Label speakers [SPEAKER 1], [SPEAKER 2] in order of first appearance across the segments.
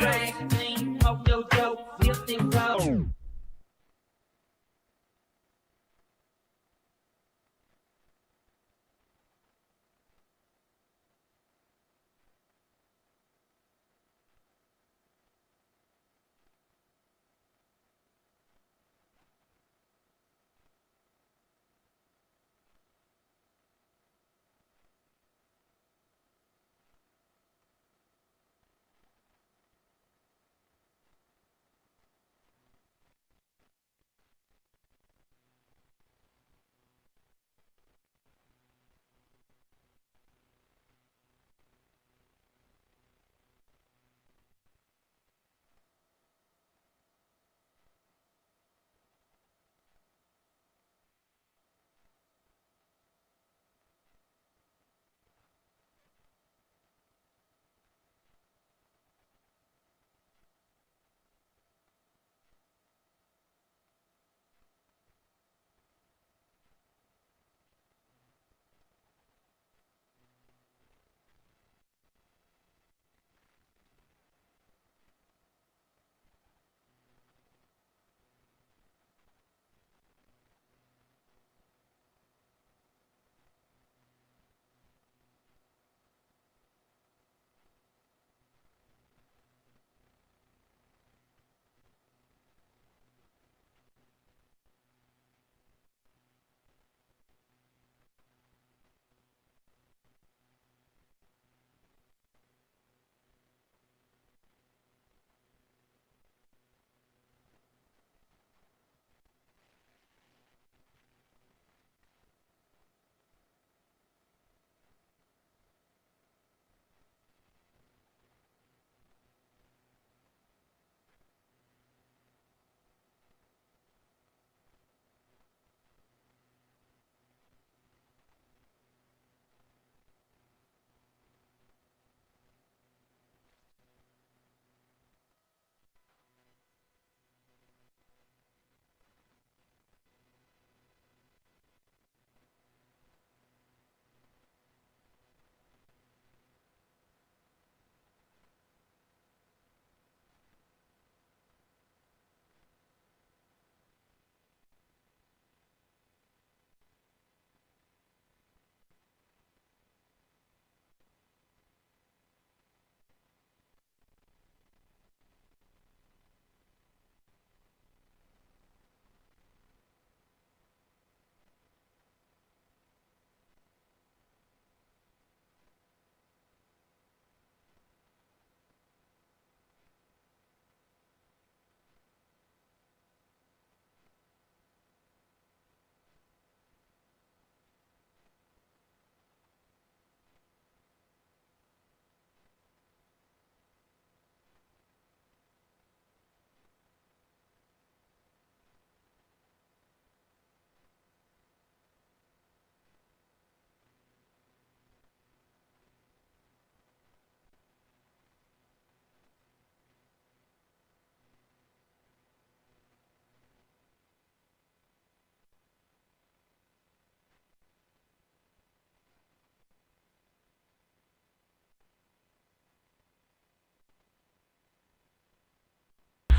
[SPEAKER 1] Fresh, clean, off your dope, lift and go.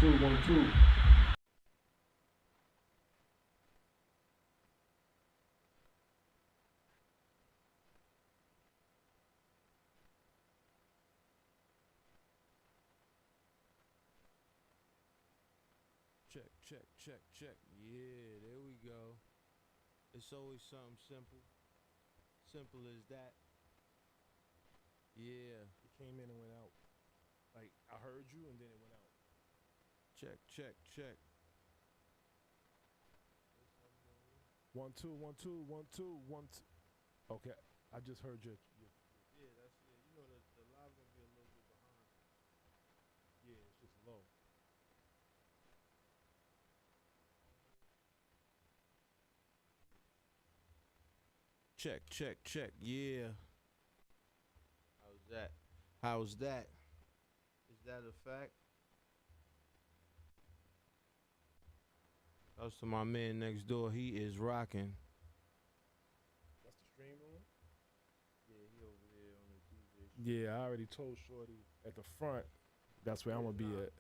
[SPEAKER 2] Two, 1, 2.
[SPEAKER 3] Check, check, check, check. Yeah, there we go. It's always something simple. Simple as that. Yeah.
[SPEAKER 2] It came in and went out. Like I heard you and then it went out.
[SPEAKER 3] Check, check, check.
[SPEAKER 2] 1, 2, 1, 2, 1, 2, 1, 2. Okay, I just heard your.
[SPEAKER 3] Yeah, that's yeah. You know the live gonna be a little bit behind.
[SPEAKER 2] Yeah, it's just low.
[SPEAKER 3] Check, check, check. Yeah. How's that? How's that? Is that a fact? Shouts to my man next door. He is rocking.
[SPEAKER 2] That's the stream room.
[SPEAKER 3] Yeah, he over there on the DJ shit.
[SPEAKER 2] Yeah, I already told Shorty at the front. That's where I'm gonna be at.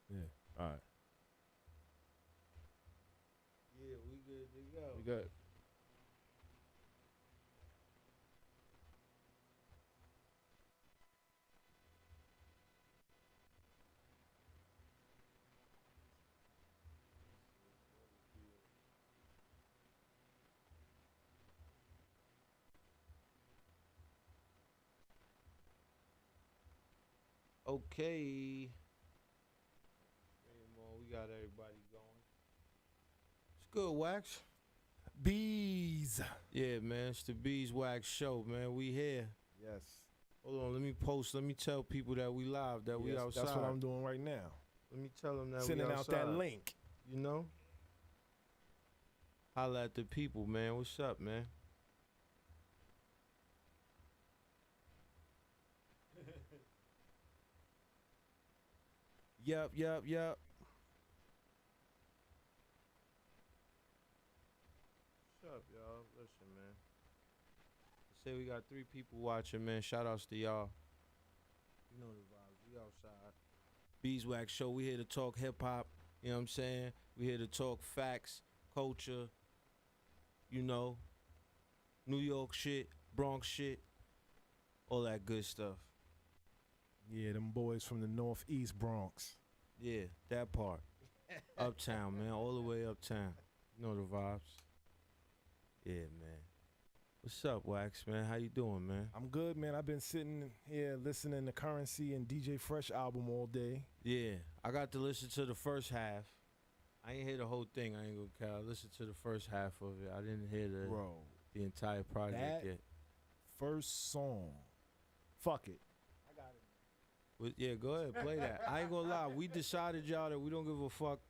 [SPEAKER 2] Yeah. All right.
[SPEAKER 3] Yeah, we good to go.
[SPEAKER 2] We good.
[SPEAKER 3] Okay. We got everybody going. It's good, Wax.
[SPEAKER 2] Bees.
[SPEAKER 3] Yeah, man. It's the Beezewax show, man. We here.
[SPEAKER 2] Yes.
[SPEAKER 3] Hold on. Let me tell people that we live, that we
[SPEAKER 2] Yes,
[SPEAKER 3] outside.
[SPEAKER 2] that's what I'm doing right now.
[SPEAKER 3] Let me tell them that
[SPEAKER 2] Sending
[SPEAKER 3] we
[SPEAKER 2] out
[SPEAKER 3] outside.
[SPEAKER 2] that link.
[SPEAKER 3] You know? Holla at the people, man. What's up, man? Yup. What's up, y'all? Listen, man. Say we got 3 people watching, man. Shout outs to y'all. You know the vibes. We outside. Beezewax show. We here to talk hip hop. You know what I'm saying? We here to talk facts, culture, you know, New York shit, Bronx shit, all that good stuff.
[SPEAKER 2] Yeah, them boys from the Northeast Bronx.
[SPEAKER 3] Yeah, that part. Uptown, man. All the way uptown. You know the vibes. Yeah, man. What's up, Wax, man? How you doing, man?
[SPEAKER 2] I'm good, man. I've been sitting here listening to Currency and DJ Fresh album all day.
[SPEAKER 3] Yeah, I got to listen to the first half. I ain't hear the whole thing. I ain't gonna care. I listened to the first half of it. I didn't hear the entire project
[SPEAKER 2] that
[SPEAKER 3] yet.
[SPEAKER 2] First song. Fuck it. I got it.
[SPEAKER 3] But yeah, go ahead, play that. I ain't gonna lie. We decided, y'all, that we don't give a fuck.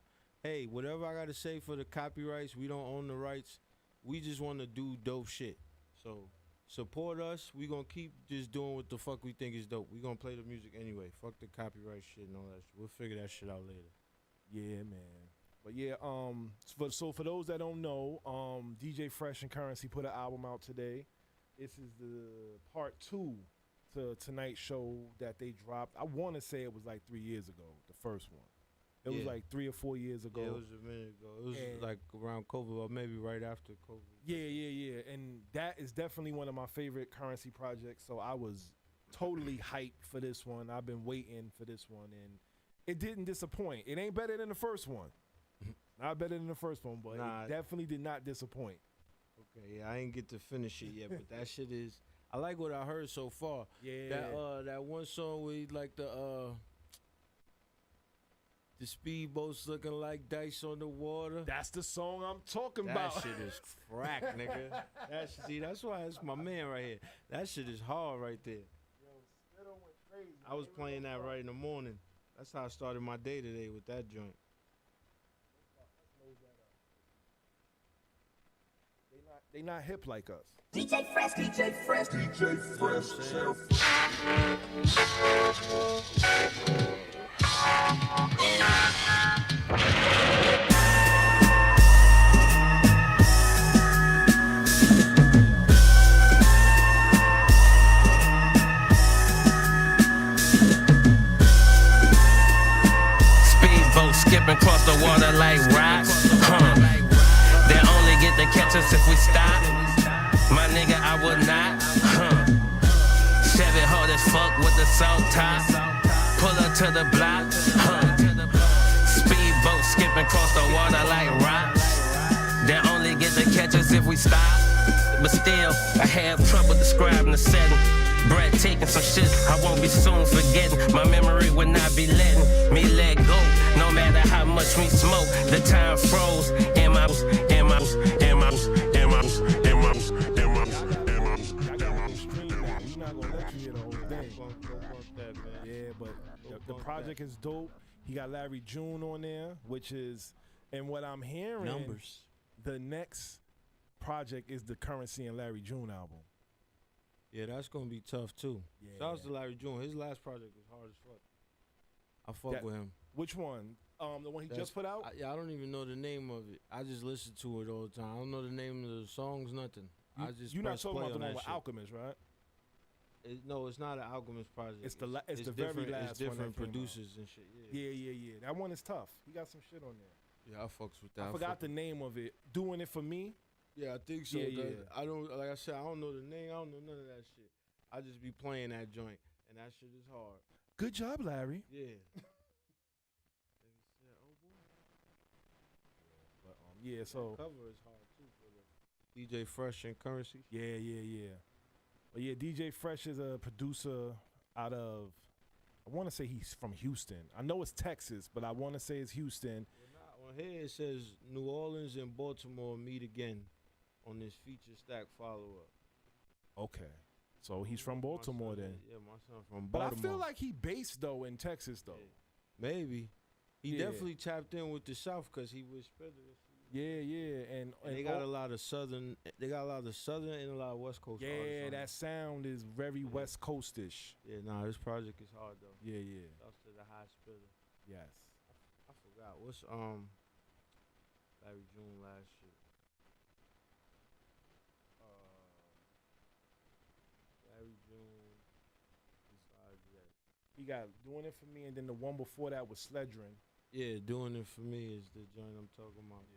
[SPEAKER 3] Hey, whatever I gotta say for the copyrights, we don't own the rights. We just want to do dope shit. So support us. We gonna keep just doing what the fuck we think is dope. We gonna play the music anyway. Fuck the copyright shit and all that shit. We'll figure that shit out later.
[SPEAKER 2] Yeah, man. But yeah, so for those that don't know, DJ Fresh and Currency put an album out today. This is the part 2 to tonight's show that they dropped. I want to say it was like 3 years ago, the first one. It was like 3 or 4 years ago.
[SPEAKER 3] Yeah, it was a minute ago. It was like around COVID, or maybe right after COVID.
[SPEAKER 2] Yeah. And that is definitely one of my favorite Currency projects. So I was totally hyped for this one. I've been waiting for this one, and it didn't disappoint. It ain't better than the first one. Not better than the first one, but it definitely did not disappoint.
[SPEAKER 3] Okay, yeah, I ain't get to finish it yet, but that shit is. I like what I heard so far.
[SPEAKER 2] Yeah.
[SPEAKER 3] That one song where he like the speedboats looking like dice on the water.
[SPEAKER 2] That's the song I'm talking about.
[SPEAKER 3] That shit is crack, nigga. That's why it's my man right here. That shit is hard right there.
[SPEAKER 2] Yo, Spittle went crazy.
[SPEAKER 3] I was playing that right in the morning. That's how I started my day today, with that joint.
[SPEAKER 2] They not hip like us.
[SPEAKER 1] DJ Fresh, DJ Fresh, DJ Fresh.
[SPEAKER 4] Speedboat skipping across the water like rocks. They only get to catch us if we stop. My nigga, I would not. Chevy hard as fuck with the salt top. Pull up to the block. Speedboat skipping across the water like rocks. They only get to catch us if we stop. But still, I have trouble describing the setting. Breath taking some shit I won't be soon forgetting. My memory will not be letting me let go. No matter how much we smoke, the time froze.
[SPEAKER 2] Yeah, but the project is dope. He got Larry June on there, which is, and what I'm hearing,
[SPEAKER 3] Numbers.
[SPEAKER 2] The next project is the Currency and Larry June album.
[SPEAKER 3] Yeah, that's gonna be tough too.
[SPEAKER 2] Yeah.
[SPEAKER 3] Shout out to Larry June. His last project was hard as fuck. I fuck with him.
[SPEAKER 2] Which one? The one he just put out?
[SPEAKER 3] I don't even know the name of it. I just listen to it all the time. I don't know the name of the songs, nothing. I just
[SPEAKER 2] You're not
[SPEAKER 3] press
[SPEAKER 2] talking
[SPEAKER 3] play
[SPEAKER 2] about the
[SPEAKER 3] on
[SPEAKER 2] one
[SPEAKER 3] that
[SPEAKER 2] with
[SPEAKER 3] shit.
[SPEAKER 2] Alchemist, right?
[SPEAKER 3] No, it's not an Alchemist project.
[SPEAKER 2] It's the very
[SPEAKER 3] different,
[SPEAKER 2] last
[SPEAKER 3] it's
[SPEAKER 2] one
[SPEAKER 3] different
[SPEAKER 2] that came out.
[SPEAKER 3] producers and shit. Yeah.
[SPEAKER 2] Yeah. That one is tough. He got some shit on there.
[SPEAKER 3] Yeah, I fucks with that.
[SPEAKER 2] I forgot the name of it. Doing It For Me.
[SPEAKER 3] Yeah, I think so.
[SPEAKER 2] Yeah.
[SPEAKER 3] I don't, like I said, I don't know the name. I don't know none of that shit. I just be playing that joint, and that shit is hard.
[SPEAKER 2] Good job, Larry.
[SPEAKER 3] Yeah.
[SPEAKER 2] But yeah, so
[SPEAKER 3] That cover is hard too for the DJ Fresh and Currency.
[SPEAKER 2] yeah. But yeah, DJ Fresh is a producer out of, I want to say he's from Houston. I know it's Texas, but I want to say it's Houston.
[SPEAKER 3] On here it says New Orleans and Baltimore meet again on this feature stack follow up.
[SPEAKER 2] Okay. So he's from Baltimore then.
[SPEAKER 3] Yeah, my son from
[SPEAKER 2] But
[SPEAKER 3] Baltimore.
[SPEAKER 2] I feel like he based though in Texas though.
[SPEAKER 3] Yeah. Maybe. He
[SPEAKER 2] Yeah.
[SPEAKER 3] definitely tapped in with the South because he was spread it.
[SPEAKER 2] Yeah, and
[SPEAKER 3] they got a lot of southern. They got a lot of southern and a lot of West Coast.
[SPEAKER 2] yeah,
[SPEAKER 3] artists on
[SPEAKER 2] that sound is very West Coastish.
[SPEAKER 3] Yeah, nah, this project is hard though.
[SPEAKER 2] Yeah.
[SPEAKER 3] Shouts to the high spitter.
[SPEAKER 2] Yes.
[SPEAKER 3] I forgot what's Larry June last shit. Larry June. Besides that,
[SPEAKER 2] He got Doing It For Me, and then the one before that was Sledrin.
[SPEAKER 3] yeah, Doing It For Me is the joint I'm talking about.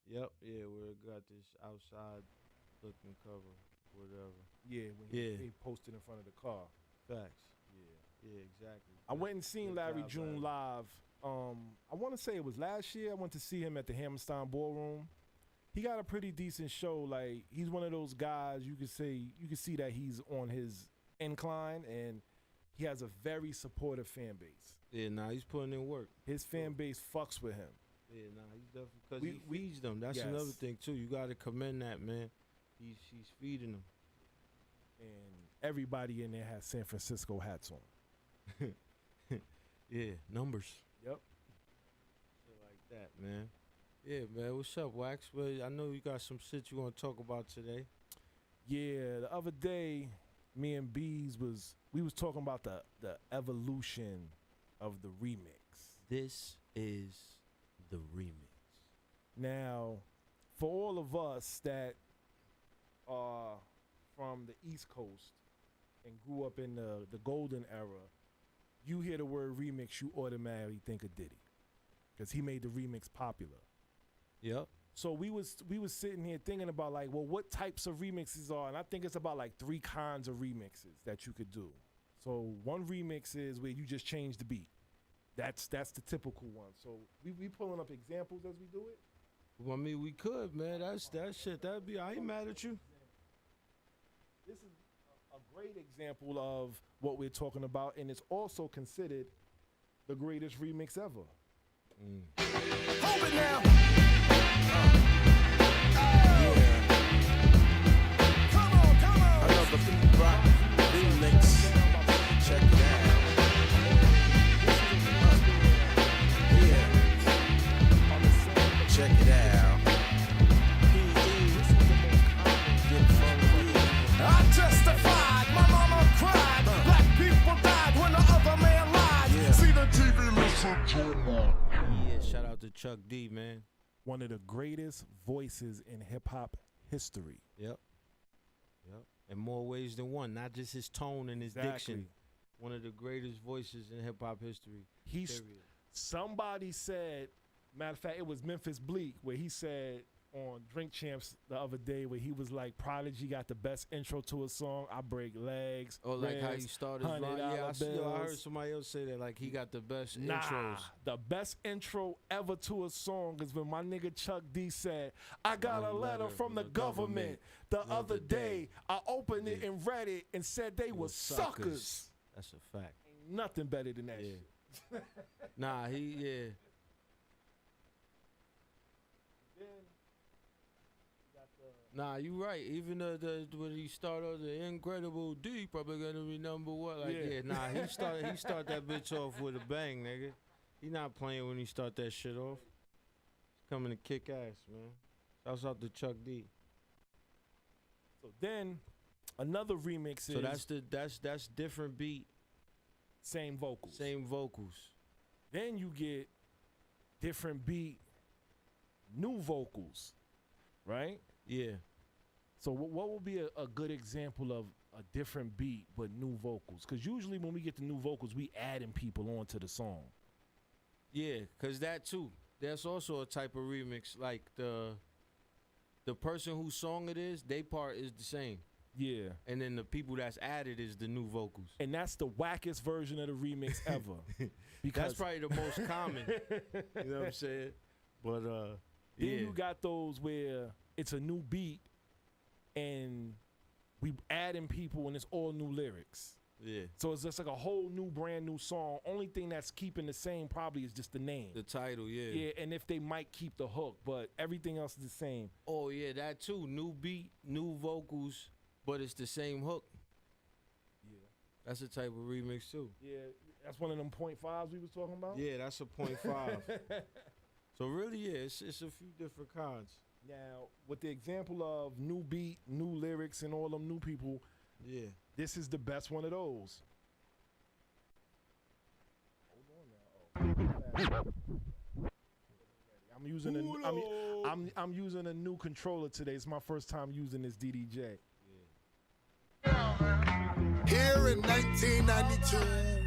[SPEAKER 3] Yep, yeah, where it got this outside looking cover, whatever.
[SPEAKER 2] Yeah, when he posted in front of the car.
[SPEAKER 3] Facts. Yeah, exactly.
[SPEAKER 2] I went and seen
[SPEAKER 3] Good
[SPEAKER 2] Larry
[SPEAKER 3] job,
[SPEAKER 2] June live. I want to say it was last year. I went to see him at the Hammerstein Ballroom. He got a pretty decent show. Like, he's one of those guys you can see that he's on his incline, and he has a very supportive fan base.
[SPEAKER 3] Yeah, nah, he's putting in work.
[SPEAKER 2] His fan base fucks with him.
[SPEAKER 3] Yeah, nah, he's definitely because he feeds them. That's
[SPEAKER 2] yes.
[SPEAKER 3] another thing too. You got to commend that, man. He's feeding them.
[SPEAKER 2] And everybody in there has San Francisco hats on.
[SPEAKER 3] Yeah, numbers.
[SPEAKER 2] Yep.
[SPEAKER 3] Shit like that, man. Yeah, man. What's up, Wax? Well, I know you got some shit you want to talk about today.
[SPEAKER 2] Yeah, the other day, me and Bees was talking about the evolution of the remix.
[SPEAKER 3] This is the remix.
[SPEAKER 2] Now, for all of us that are from the East Coast and grew up in the golden era, you hear the word remix, you automatically think of Diddy, because he made the remix popular.
[SPEAKER 3] Yep.
[SPEAKER 2] So we was sitting here thinking about, like, well, what types of remixes are, and I think it's about like 3 kinds of remixes that you could do. So one remix is where you just change the beat. That's the typical one. So we pulling up examples as we do it.
[SPEAKER 3] Well, I mean, we could, man. That's that shit. That'd be. I ain't mad at you.
[SPEAKER 2] This is a great example of what we're talking about, and it's also considered the greatest remix ever.
[SPEAKER 5] Hold it now. Come on.
[SPEAKER 6] I love the beat rock remix. Check it out. Yeah. Check it out.
[SPEAKER 5] I testified, my mama cried. Black people died when the other man lied.
[SPEAKER 6] Yeah.
[SPEAKER 5] See the TV, listen to me.
[SPEAKER 3] Yeah. Shout out to Chuck D, man.
[SPEAKER 2] One of the greatest voices in hip hop history.
[SPEAKER 3] Yep. In more ways than one, not just his tone and his diction. One of the greatest voices in hip hop history. Period.
[SPEAKER 2] Somebody said, matter of fact, it was Memphis Bleak, where he said on Drink Champs the other day, where he was like, Prodigy got the best intro to a song. I break legs.
[SPEAKER 3] Oh, like how
[SPEAKER 2] ribs,
[SPEAKER 3] you started. Yeah, I heard somebody else say that. Like he got the best intros.
[SPEAKER 2] The best intro ever to a song is when my nigga Chuck D said, I got a letter from the government the other day. I opened it and read it and said they were suckers.
[SPEAKER 3] That's a fact.
[SPEAKER 2] Ain't nothing better than that shit.
[SPEAKER 3] Nah, Nah, you right. Even when he started the Incredible D, probably gonna be number one. Like nah, he start that bitch off with a bang, nigga. He not playing when he start that shit off. He's coming to kick ass, man. Shouts out to Chuck D.
[SPEAKER 2] So then another remix is
[SPEAKER 3] So that's different beat,
[SPEAKER 2] same vocals.
[SPEAKER 3] same vocals.
[SPEAKER 2] Then you get different beat, new vocals, right?
[SPEAKER 3] Yeah.
[SPEAKER 2] So what would be a good example of a different beat but new vocals? Because usually when we get the new vocals, we adding people onto the song.
[SPEAKER 3] Yeah, cause that too. That's also a type of remix. Like the person whose song it is, they part is the same.
[SPEAKER 2] Yeah.
[SPEAKER 3] And then the people that's added is the new vocals.
[SPEAKER 2] And that's the wackest version of the remix ever. Because
[SPEAKER 3] That's probably the most common. You know what I'm saying? But
[SPEAKER 2] then
[SPEAKER 3] yeah.
[SPEAKER 2] you got those where it's a new beat and we adding people and it's all new lyrics.
[SPEAKER 3] Yeah.
[SPEAKER 2] So it's just like a whole new, brand new song. Only thing that's keeping the same probably is just the name.
[SPEAKER 3] The title, yeah.
[SPEAKER 2] Yeah, and if they might keep the hook, but everything else is the same.
[SPEAKER 3] Oh yeah, that too. New beat, new vocals, but it's the same hook.
[SPEAKER 2] Yeah.
[SPEAKER 3] That's a type of remix too.
[SPEAKER 2] Yeah, that's one of them .5s we was talking about.
[SPEAKER 3] Yeah, that's a .5. So really, yeah, it's a few different kinds.
[SPEAKER 2] Now, with the example of new beat, new lyrics, and all them new people,
[SPEAKER 3] Yeah.
[SPEAKER 2] this is the best one of those. Hold on now. Oh. I'm using a new controller today. It's my first time using this DDJ.
[SPEAKER 5] Here in 1992,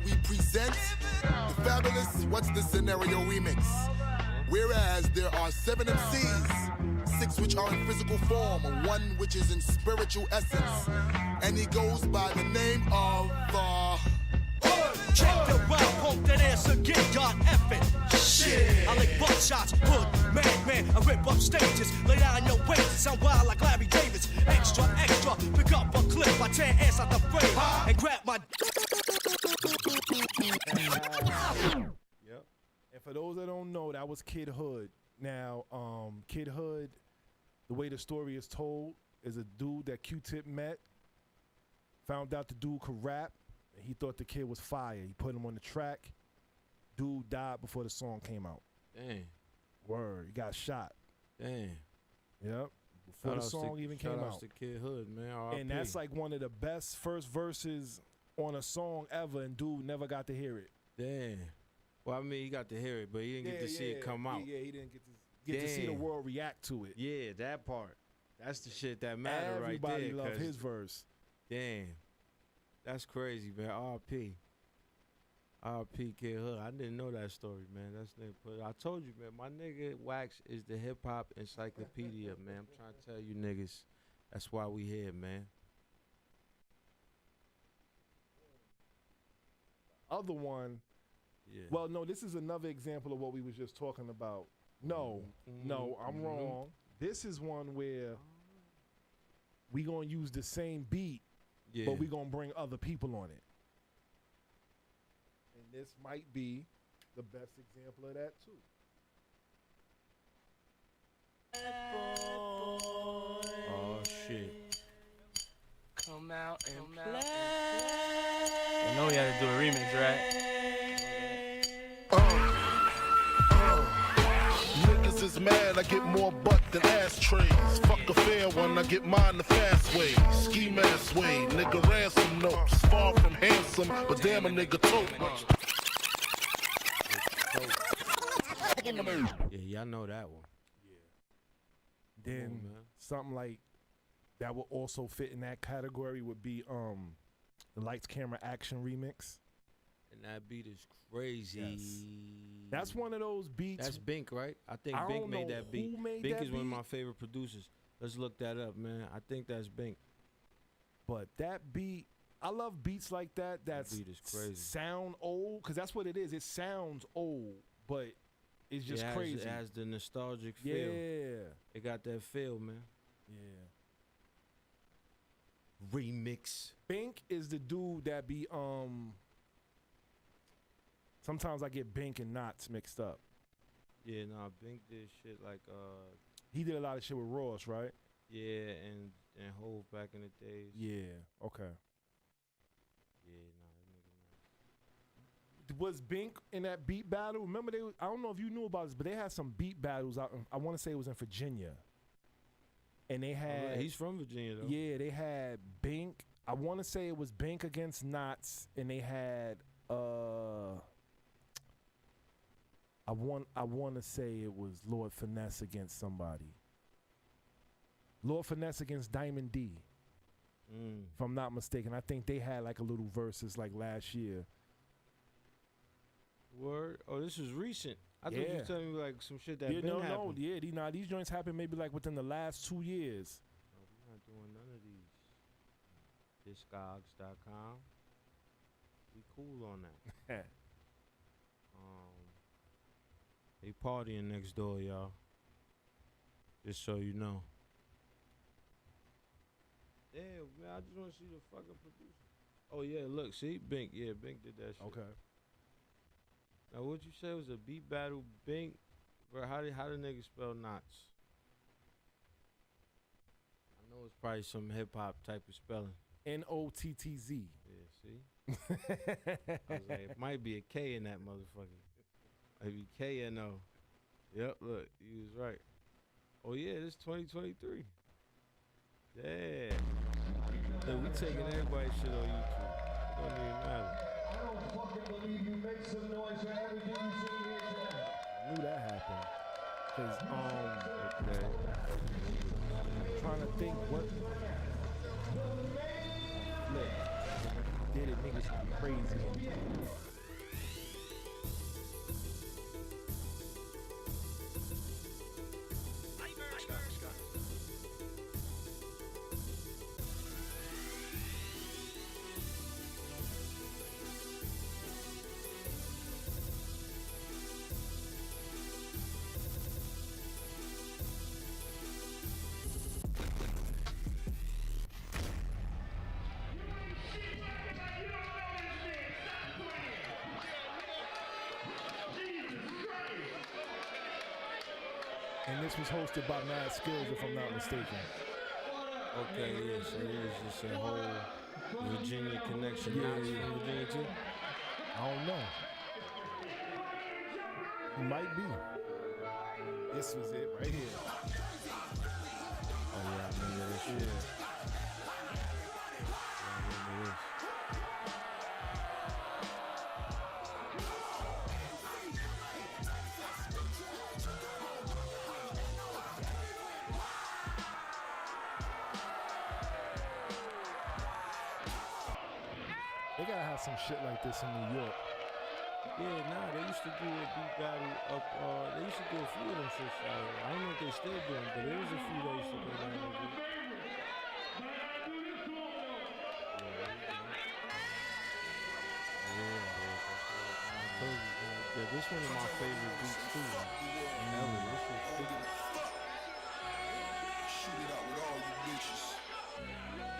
[SPEAKER 5] we present the fabulous What's the Scenario remix. Whereas there are 7 MCs, 6 which are in physical form, 1 which is in spiritual essence. And he goes by the name of
[SPEAKER 7] Check the round, poke that ass again, God effing. Shit, I lick buckshots, hood, man, I rip up stages. Lay down your waist, sound wild like Larry Davis. Extra, pick up a clip, I tear ass out the frame and grab my.
[SPEAKER 2] Yep. And for those that don't know, that was Kid Hood. Now, Kid Hood, the way the story is told, is a dude that Q-Tip met, found out the dude could rap, and he thought the kid was fire. He put him on the track. Dude died before the song came out.
[SPEAKER 3] Dang.
[SPEAKER 2] Word. He got shot.
[SPEAKER 3] Dang.
[SPEAKER 2] Yep. Before the song even came
[SPEAKER 3] Shout
[SPEAKER 2] out.
[SPEAKER 3] outs to Kid Hood, man. R.I.P.
[SPEAKER 2] And that's like one of the best first verses on a song ever, and dude never got to hear it.
[SPEAKER 3] Damn. Well, I mean, he got to hear it, but he didn't get to see it come out.
[SPEAKER 2] Yeah, he didn't get to see the world react to it.
[SPEAKER 3] Yeah, that part. That's the shit that matter right there.
[SPEAKER 2] Everybody loved his verse.
[SPEAKER 3] Damn. That's crazy, man. R.P. R.P. Kid Hood. I didn't know that story, man. That's nigga. I told you, man. My nigga Wax is the hip hop encyclopedia, man. I'm trying to tell you niggas. That's why we here, man.
[SPEAKER 2] Other one.
[SPEAKER 3] Yeah.
[SPEAKER 2] Well, no, this is another example of what we was just talking about. No, I'm wrong. This is one where we gonna use the same beat, but we gonna bring other people on it. And this might be the best example of that too.
[SPEAKER 3] Oh shit.
[SPEAKER 8] Come out and play. I know we had to do a remix, right?
[SPEAKER 5] Niggas is mad, I get more butt than ashtrays. Fuck a fair one, I get mine the fast way. Ski mask way, nigga ransom notes. Far from handsome, but damn a nigga tote.
[SPEAKER 3] Yeah, y'all know that one.
[SPEAKER 2] Then something like that would also fit in that category would be the Lights Camera Action remix.
[SPEAKER 3] And that beat is crazy.
[SPEAKER 2] Yes. That's one of those beats.
[SPEAKER 3] That's Bink, right? I think
[SPEAKER 2] I
[SPEAKER 3] Bink
[SPEAKER 2] don't
[SPEAKER 3] made
[SPEAKER 2] know
[SPEAKER 3] that beat.
[SPEAKER 2] who made
[SPEAKER 3] Bink
[SPEAKER 2] that
[SPEAKER 3] is one of
[SPEAKER 2] beat.
[SPEAKER 3] my favorite producers. Let's look that up, man. I think that's Bink.
[SPEAKER 2] But that beat, I love beats like that. That's
[SPEAKER 3] beat is crazy.
[SPEAKER 2] Sound old, because that's what it is. It sounds old, but it's just crazy.
[SPEAKER 3] It has the nostalgic feel.
[SPEAKER 2] Yeah.
[SPEAKER 3] It got that feel, man.
[SPEAKER 2] Yeah.
[SPEAKER 3] Remix.
[SPEAKER 2] Bink is the dude that be sometimes I get Bink and Knots mixed up.
[SPEAKER 3] Yeah, nah, Bink did shit like
[SPEAKER 2] He did a lot of shit with Ross, right?
[SPEAKER 3] yeah, and Hove back in the days.
[SPEAKER 2] Yeah. Okay.
[SPEAKER 3] Yeah, nah, that nigga nice.
[SPEAKER 2] Was Bink in that beat battle? Remember I don't know if you knew about this, but they had some beat battles out I want to say it was in Virginia. And they had
[SPEAKER 3] He's from Virginia though.
[SPEAKER 2] Yeah, they had Bink. I want to say it was Bink against Knots, and they had I want to say it was Lord Finesse against somebody. Lord Finesse against Diamond D. if I'm not mistaken. I think they had like a little versus like last year.
[SPEAKER 3] Word? Oh, this was recent. I thought you
[SPEAKER 2] Yeah.
[SPEAKER 3] were telling me like some shit that
[SPEAKER 2] Yeah,
[SPEAKER 3] been
[SPEAKER 2] no,
[SPEAKER 3] happened.
[SPEAKER 2] these joints happened maybe like within the last 2 years.
[SPEAKER 3] No, we're not doing none of these. Discogs.com. We cool on that. They partying next door, y'all. Just so you know. Yeah, man, I just want to see the fucking producer. Oh, yeah, look, see? Bink, yeah, Bink did that shit.
[SPEAKER 2] Okay.
[SPEAKER 3] Now, what you said was a beat battle, Bink. Bro, how the niggas spell knots? I know it's probably some hip-hop type of spelling.
[SPEAKER 2] NOTTZ.
[SPEAKER 3] Yeah, see? I was like, it might be a K in that motherfucker. Maybe KNO. Yep, look, you was right. Oh yeah, this 2023. Yeah. Look, we taking everybody's shit on YouTube. It don't even matter.
[SPEAKER 9] I don't fucking believe you make some noise for everything you see here tonight.
[SPEAKER 2] I knew that happened. Cause
[SPEAKER 3] Okay.
[SPEAKER 2] I'm trying to think what look did it niggas crazy. And this was hosted by Mad Skills, if I'm not mistaken.
[SPEAKER 3] Okay, yeah, so it is just a whole Virginia connection.
[SPEAKER 2] Yeah,
[SPEAKER 3] Knots
[SPEAKER 2] yeah.
[SPEAKER 3] from Virginia too?
[SPEAKER 2] I don't know. It might be. This was it right here.
[SPEAKER 3] Oh yeah, I remember this shit. Yeah, I remember this.
[SPEAKER 2] They gotta have some shit like this in New York.
[SPEAKER 3] Yeah, nah, they used to do a beat battle up, they used to do a few of them shits. I don't know if they still do them, but there was a few that used to go down and do. Yeah, this one of my favorite beats too. Ever. This was stupid.
[SPEAKER 5] Shoot it out with all you bitches.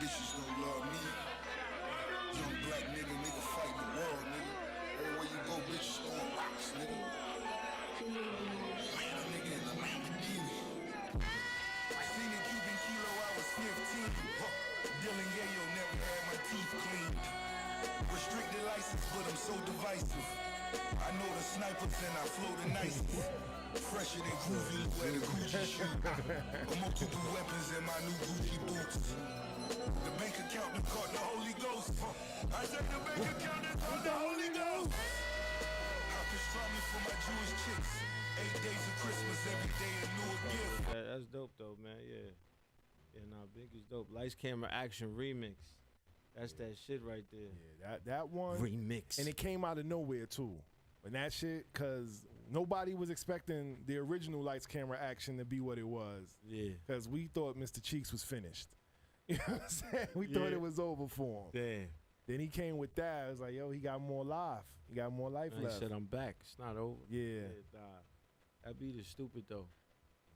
[SPEAKER 5] Bitches don't love me. Young black nigga fighting the world, nigga. Everywhere you go, bitches throwing rocks, nigga. Man, a nigga in the Lamborghini. Seen a Cuban kilo, I was 15. Dylan Yayo never had my teeth cleaned. Restricted license, but I'm so divisive. I know the snipers and I flow the nicest. Fresher than groovy, wear the Gucci shoe. Multiple weapons in my new Gucci boots. The bank account done caught the Holy Ghost. I said the bank account done caught the Holy Ghost. How pastrami for my Jewish chicks. 8 days of Christmas, every day a new gift.
[SPEAKER 3] That's dope though, man. Yeah. Yeah, nah, Big is dope. Lights, camera, action remix. That's that shit right there.
[SPEAKER 2] Yeah, that one.
[SPEAKER 3] Remix.
[SPEAKER 2] And it came out of nowhere too. When that shit, cause nobody was expecting the original Lights Camera Action to be what it was.
[SPEAKER 3] Yeah.
[SPEAKER 2] Cause we thought Mr. Cheeks was finished. You know what I'm saying? We thought it was over for him.
[SPEAKER 3] Damn.
[SPEAKER 2] Then he came with that. It was like, yo, he got more life. He got more life
[SPEAKER 3] He
[SPEAKER 2] left.
[SPEAKER 3] said, I'm back. It's not over.
[SPEAKER 2] Yeah.
[SPEAKER 3] Nah. That beat is stupid though.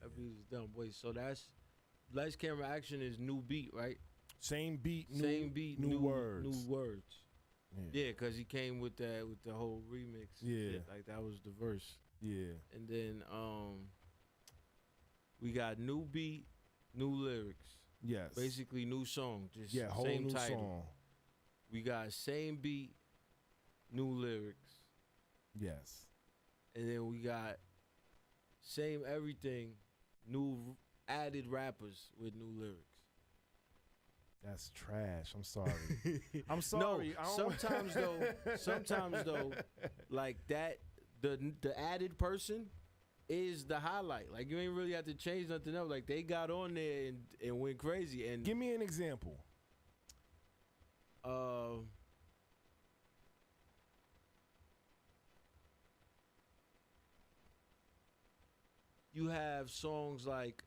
[SPEAKER 3] That beat is dumb. Wait, so that's Lights, camera, action is new beat, right?
[SPEAKER 2] Same beat,
[SPEAKER 3] new
[SPEAKER 2] words.
[SPEAKER 3] New words. Yeah, cause he came with that with the whole remix.
[SPEAKER 2] Yeah.
[SPEAKER 3] shit. Like that was the verse.
[SPEAKER 2] Yeah.
[SPEAKER 3] And then we got new beat, new lyrics.
[SPEAKER 2] Yes.
[SPEAKER 3] Basically new song. Just
[SPEAKER 2] whole
[SPEAKER 3] same
[SPEAKER 2] new
[SPEAKER 3] title.
[SPEAKER 2] song.
[SPEAKER 3] We got same beat, new lyrics.
[SPEAKER 2] Yes.
[SPEAKER 3] And then we got same everything, new added rappers with new lyrics.
[SPEAKER 2] That's trash. I'm sorry. I'm sorry.
[SPEAKER 3] No, sometimes though, like that, the added person is the highlight. Like you ain't really have to change nothing else. Like they got on there and went crazy. And
[SPEAKER 2] give me an example.
[SPEAKER 3] You have songs like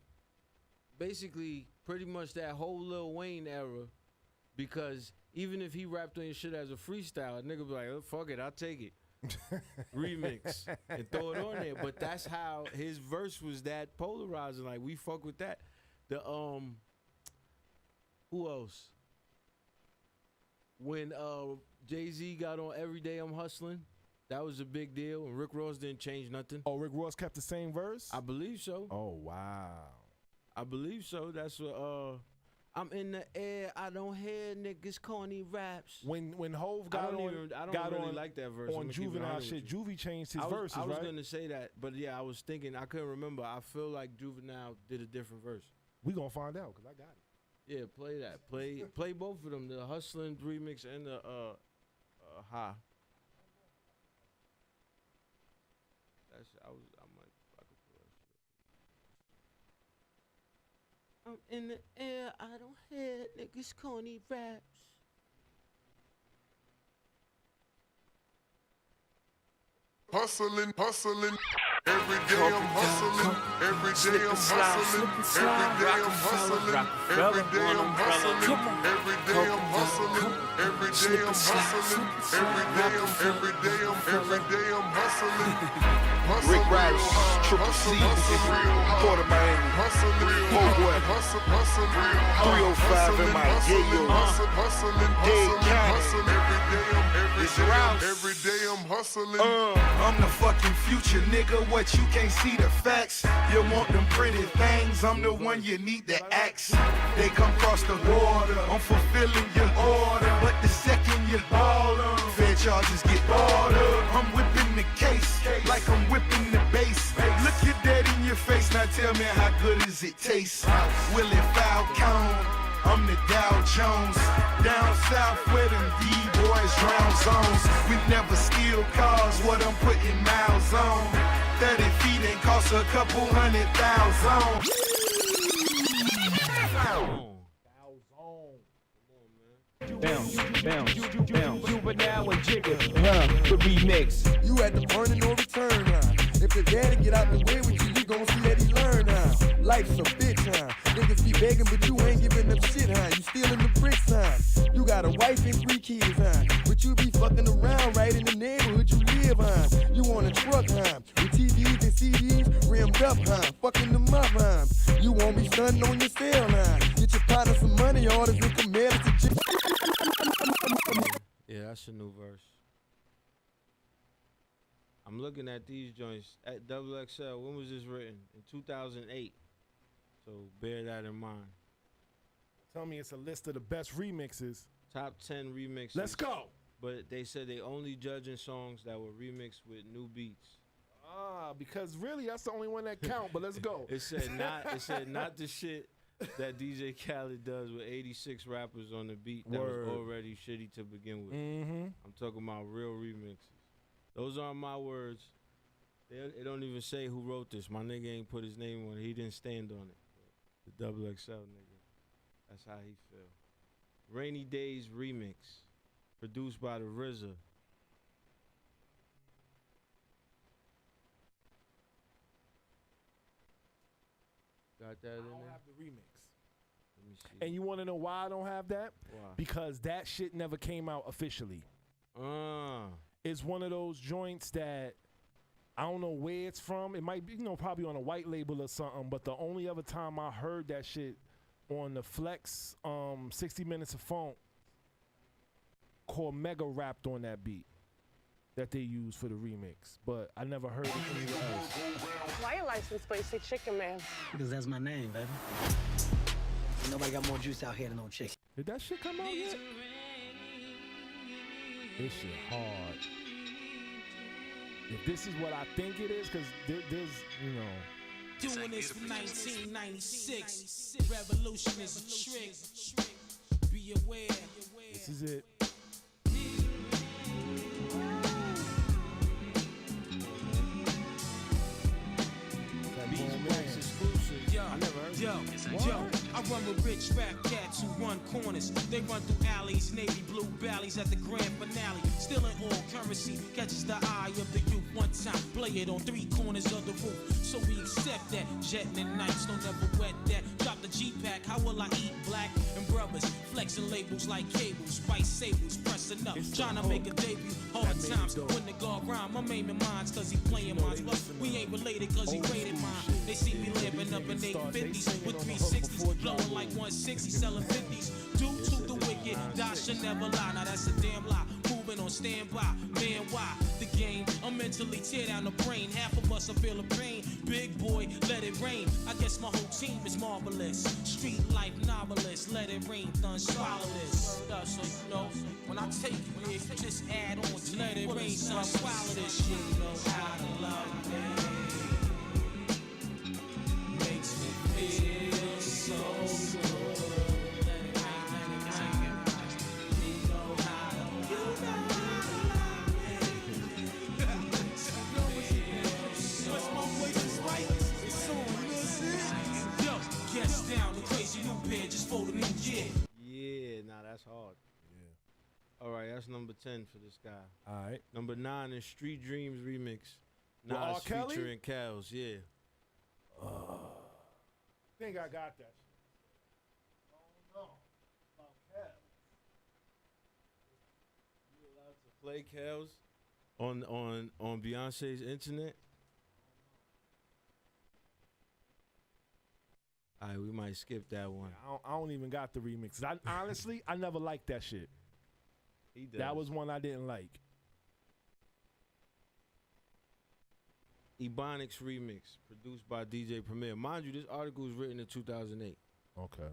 [SPEAKER 3] basically pretty much that whole Lil Wayne era, because even if he rapped on your shit as a freestyle, a nigga be like, oh, fuck it, I'll take it. Remix and throw it on there. But that's how his verse was, that polarizing. Like, we fuck with that. The who else? When Jay-Z got on Every Day I'm Hustling, that was a big deal, and Rick Ross didn't change nothing.
[SPEAKER 2] Oh, Rick Ross kept the same verse?
[SPEAKER 3] I believe so.
[SPEAKER 2] Oh, wow.
[SPEAKER 3] I believe so. That's what I'm in the air, I don't hear niggas corny raps.
[SPEAKER 2] When Hov got on,
[SPEAKER 3] I don't really like that verse.
[SPEAKER 2] On Juvenile shit, Juvie changed his verses, right?
[SPEAKER 3] I was gonna say that, but yeah, I was thinking, I couldn't remember. I feel like Juvenile did a different verse.
[SPEAKER 2] We gonna find out, cause I got it.
[SPEAKER 3] Yeah, play that. Play both of them, the Hustlin' remix and the Ha. I might could pull that shit. I'm in the air, I don't hear niggas corny raps.
[SPEAKER 5] Hustling, every day I'm hustling, every day I'm hustling, every day I'm hustling, every day I'm hustling, every day I'm hustling, every day I'm hustling, every day I'm hustling.
[SPEAKER 6] Rick Rice, Triple C, Port of Miami, Poe Boy, 305 in my Yayo, Dade County, it's Rouse.
[SPEAKER 5] Every day I'm hustling.
[SPEAKER 10] I'm the fucking future, nigga. What you can't see the facts. You want them pretty things. I'm the one you need to ask. They come cross the border. I'm fulfilling your order. But the second you ball them, fair charges get ordered. I'm whipping the case like I'm whipping the bass. Look your dead in your face. Now tell me how good does it taste? Willie Falcone. I'm the Dow Jones, down south where them D-boys drown zones. We never steal cars, what I'm putting miles on. 30 feet ain't cost a couple $100,000.
[SPEAKER 11] Bounce, Juvenile and Jigger, the remix.
[SPEAKER 12] You at the burn and no return, huh? If the daddy get out the way with you, you gon' see that he learn, huh? Life's a bitch, huh? Niggas be begging, but you ain't giving them shit, huh? You stealing the bricks, huh? You got a wife and 3 kids, huh? But you be fucking around right in the neighborhood you live, huh? You on a truck, huh? With TVs and CDs rimmed up, huh? Fucking them up, huh? You won't be stunting on your cell, huh? Get your partner some money orders and commit it to jail.
[SPEAKER 3] Yeah, that's a new verse. I'm looking at these joints at XXL. When was this written? In 2008. So bear that in mind.
[SPEAKER 2] Tell me it's a list of the best remixes.
[SPEAKER 3] Top 10 remixes.
[SPEAKER 2] Let's go.
[SPEAKER 3] But they said they only judging songs that were remixed with new beats.
[SPEAKER 2] Because really that's the only one that count, but let's go.
[SPEAKER 3] It said not the shit that DJ Khaled does with 86 rappers on the beat that was already shitty to begin with. I'm talking about real remixes. Those aren't my words. They don't even say who wrote this. My nigga ain't put his name on it. He didn't stand on it. The XXL nigga. That's how he feel. Rainy Days Remix. Produced by the RZA. Got that in there?
[SPEAKER 2] I don't have the remix.
[SPEAKER 3] Let me see.
[SPEAKER 2] And you want to know why I don't have that?
[SPEAKER 3] Why?
[SPEAKER 2] Because that shit never came out officially. It's one of those joints that I don't know where it's from. It might be, probably on a white label or something. But the only other time I heard that shit on the Flex 60 Minutes of Funk, called Mega rapped on that beat that they used for the remix. But I never heard it anywhere else.
[SPEAKER 13] Why your license plate say Chicken Man?
[SPEAKER 14] Because that's my name, baby. Nobody got more juice out here than no chicken.
[SPEAKER 2] Did that shit come out yet? This shit hard. If this is what I think it is, because there's,
[SPEAKER 15] Doing this from 1996. Revolution is a trick. Be aware.
[SPEAKER 2] This is it.
[SPEAKER 15] Beezewax exclusive. Yo, I run with rich rap cats cops who run corners. They run through alleys, navy blue valleys at the grand finale. Still in all currency, catches the eye of the youth. One time, play it on 3 corners of the roof. So we accept that. Jetting in nights, don't ever wet that. Drop the G-Pack, how will I eat black? And brothers, flexing labels like cables. White sables, pressing up, trying to make a debut. Hard times, when the guard rhyme, I'm aiming mines cause he playing mines. But we ain't related cause he rated mine. They see me living up in 850s with 360s, blowing like 160, selling 50s. Due to the wicked, die should never lie. Now that's a damn lie. Moving on standby, man, why? The game, I'm mentally tear down the brain. Half of us are feeling pain. Big boy, let it rain. I guess my whole team is marvelous. Street life novelist, let it rain, done swallow this. So you know, when I take you here, just add on to let it rain, son, swallow this. You know how to love me. Makes me feel so good. Down the crazy new pair just for the new year.
[SPEAKER 3] Yeah, nah, that's hard.
[SPEAKER 2] Yeah.
[SPEAKER 3] All right, that's number 10 for this guy.
[SPEAKER 2] All right.
[SPEAKER 3] Number 9 is Street Dreams remix.
[SPEAKER 2] With R.
[SPEAKER 3] Nas
[SPEAKER 2] Kelly?
[SPEAKER 3] featuring Kels, yeah.
[SPEAKER 2] Think I got that shit. Oh no. About Kev.
[SPEAKER 3] You allowed to play Kels on Beyonce's internet? All right, we might skip that one.
[SPEAKER 2] I don't even got the remixes. Honestly, I never liked that shit.
[SPEAKER 3] He does.
[SPEAKER 2] That was one I didn't like.
[SPEAKER 3] Ebonics remix, produced by DJ Premier. Mind you, this article was written in 2008.
[SPEAKER 2] Okay.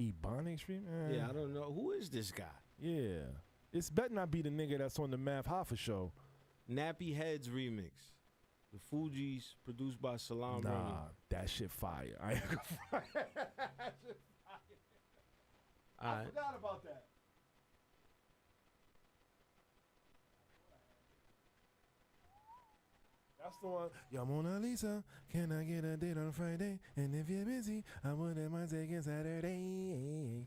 [SPEAKER 2] Ebonics remix?
[SPEAKER 3] Yeah, I don't know. Who is this guy?
[SPEAKER 2] Yeah. It's better not be the nigga that's on the Math Hoffa show.
[SPEAKER 3] Nappy Heads remix. The Fugees, produced by Salam Remy.
[SPEAKER 2] Nah, that shit fire. I ain't gonna fire. That shit fire. I forgot about that. That's the one. Yo, Mona Lisa, can I get a date on Friday? And if you're busy, I wouldn't mind taking Saturday.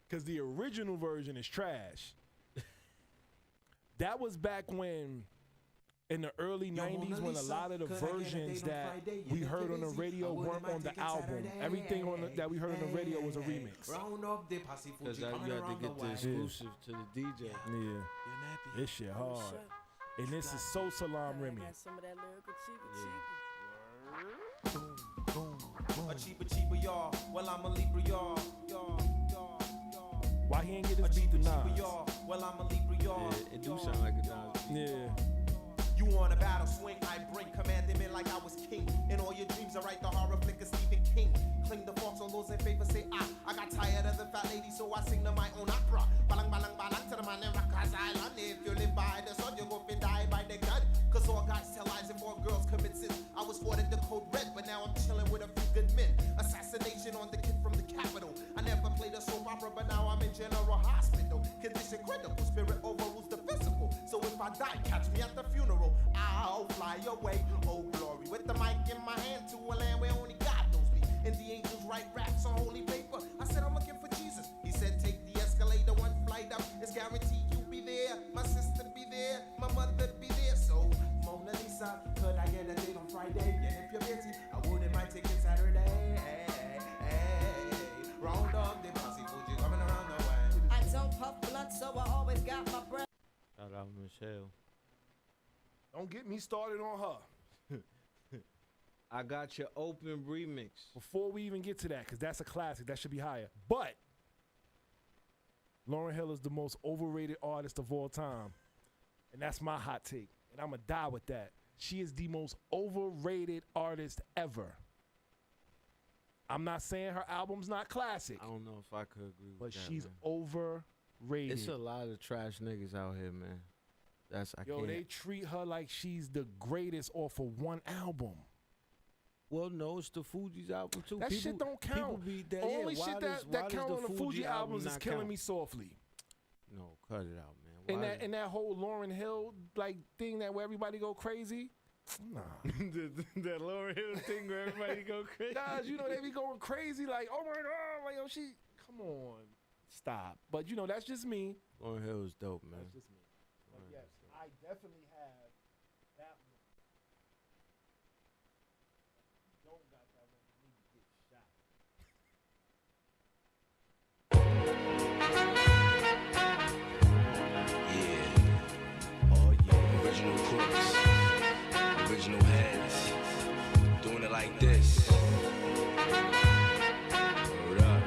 [SPEAKER 2] Because the original version is trash. That was back when, in the early 90s, when a lot of the versions that we heard on the radio weren't on the album. Everything that we heard on the radio was a remix.
[SPEAKER 3] Because you had to get the exclusive to the DJ.
[SPEAKER 2] Yeah. This shit hard. And this is so Salam Remy.
[SPEAKER 13] Some of that lyrical
[SPEAKER 7] A cheaper, y'all. Well, I'm a Libra, y'all.
[SPEAKER 2] Why he ain't get his beat to Nas?
[SPEAKER 7] Well, I'm a Libra, y'all.
[SPEAKER 3] Yeah, it do sound like a Nas.
[SPEAKER 2] Yeah.
[SPEAKER 7] You on a battle swing, I bring commanding me like I was king. In all your dreams, I write the horror flick of Stephen King. Cling the forks on those in favor, say I got tired of the fat lady, so I sing to my own opera. Balang balang balang to the man in Rikers Island. If you live by the sun, you go and die by the gun. Cause all guys tell lies and 4 girls commit sins. I was ordered the code red, but now I'm chilling with a few good men. Assassination on the kid from the capital. I never played a soap opera, but now I'm in general hospital. Condition critical, spirit overrules the physical. So if I die, catch me at the funeral. I'll fly away, oh glory. With the mic in my hand to a land where only God knows me. And the angels write raps on holy paper. I said I'm looking for Jesus. He said take the escalator, 1 flight up. It's guaranteed you'll be there. My sister be there, my mother be there. So Mona Lisa, could I get a date on Friday? And if you're busy, I wouldn't mind taking Saturday. Round up the posse, Fuji coming around the way.
[SPEAKER 16] I don't puff blunt, so I always got my breath.
[SPEAKER 3] Shout out Michelle.
[SPEAKER 2] Don't get me started on her.
[SPEAKER 3] I got your open remix.
[SPEAKER 2] Before we even get to that, because that's a classic, that should be higher. But Lauryn Hill is the most overrated artist of all time. And that's my hot take. And I'm going to die with that. She is the most overrated artist ever. I'm not saying her album's not classic.
[SPEAKER 3] I don't know if I could agree with
[SPEAKER 2] but
[SPEAKER 3] that,
[SPEAKER 2] she's
[SPEAKER 3] man.
[SPEAKER 2] overrated.
[SPEAKER 3] It's a lot of trash niggas out here, man. I can't.
[SPEAKER 2] They treat her like she's the greatest off of 1 album.
[SPEAKER 3] Well, no, it's the Fugees album too.
[SPEAKER 2] That shit don't count. Only shit that count on the Fuji albums is Killing Me Softly.
[SPEAKER 3] No, cut it out, man.
[SPEAKER 2] And that whole Lauryn Hill like thing that where everybody go crazy. Nah.
[SPEAKER 3] That Lauryn Hill thing where everybody go crazy.
[SPEAKER 2] Guys, you know, they be going crazy like, oh my God, like, yo, she, come on, stop. But, you know, that's just me.
[SPEAKER 3] Lauryn Hill is dope, man.
[SPEAKER 2] That's just me. But yes, I definitely have that one. If you don't got that one, you need to get shot.
[SPEAKER 17] Yeah. Oh yeah. Original crooks. Original heads. Doing it like this. Hold up.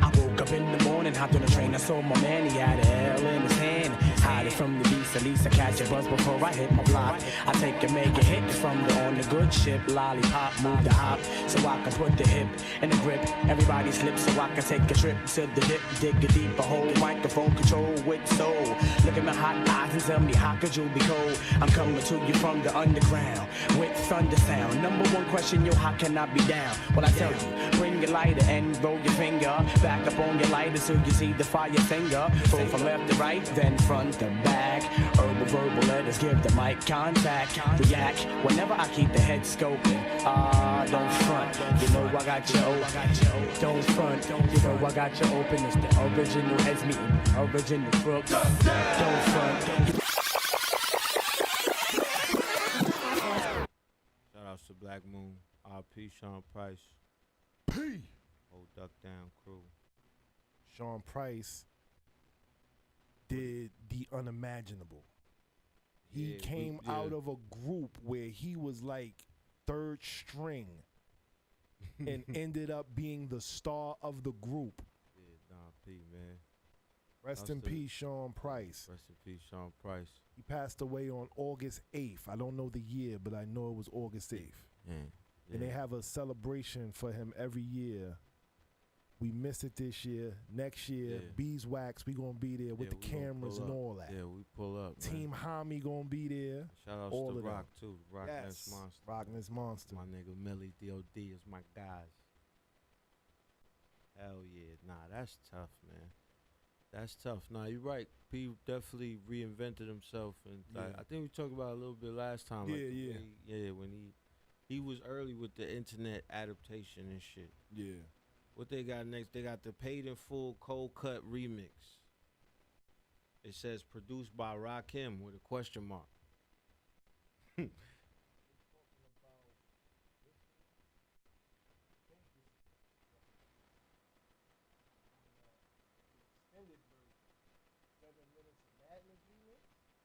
[SPEAKER 14] I woke up in the morning, hopped on the train, I saw my man, he had a L in his hand. Hide it from the beast, at least I catch a buzz before I hit my block. I take a mega hit from the on the good ship, lollipop, move the hop, so I can put the hip in the grip. Everybody slips so I can take a trip to the dip, dig a deeper hole, microphone control with soul. Look at my hot eyes and tell me how could you be cold? I'm coming to you from the underground with thunder sound. Number one question, yo, how can I be down? Well, I tell you, bring your lighter and roll your finger back up on your lighter so you see the fire finger. Pull from left to right, then front to back. Herbal verbal letters give the mic contact. React whenever I keep the head scoping. Don't front, you know I got you open. Don't front, you know I got you open. It's the original heads meeting, original crooks. Don't front.
[SPEAKER 3] Shout outs to Black Moon, RP Sean Price.
[SPEAKER 2] P.
[SPEAKER 3] Old Duck Down crew.
[SPEAKER 2] Sean Price did the unimaginable. He came out of a group where he was like third string and ended up being the star of the group.
[SPEAKER 3] Yeah, Don P, man.
[SPEAKER 2] Rest in peace, Sean Price.
[SPEAKER 3] Rest in peace, Sean Price.
[SPEAKER 2] He passed away on August 8th. I don't know the year, but I know it was August 8th. And they have a celebration for him every year. We missed it this year. Next year, Beezewax, we gonna be there with the cameras and all that.
[SPEAKER 3] Yeah, we pull up.
[SPEAKER 2] Team Hami gonna be there.
[SPEAKER 3] Shout out
[SPEAKER 2] all
[SPEAKER 3] to
[SPEAKER 2] of
[SPEAKER 3] Rock
[SPEAKER 2] them.
[SPEAKER 3] too. Rockness Monster.
[SPEAKER 2] Rockness Monster.
[SPEAKER 3] My nigga Millie D.O.D. is my guys. Hell yeah. Nah, that's tough, man. That's tough. Nah, you're right. P definitely reinvented himself, and I think we talked about it a little bit last time. When he was early with the internet adaptation and shit.
[SPEAKER 2] Yeah.
[SPEAKER 3] What they got next? They got the Paid in Full Cold Cut remix. It says produced by Rakim with a question mark.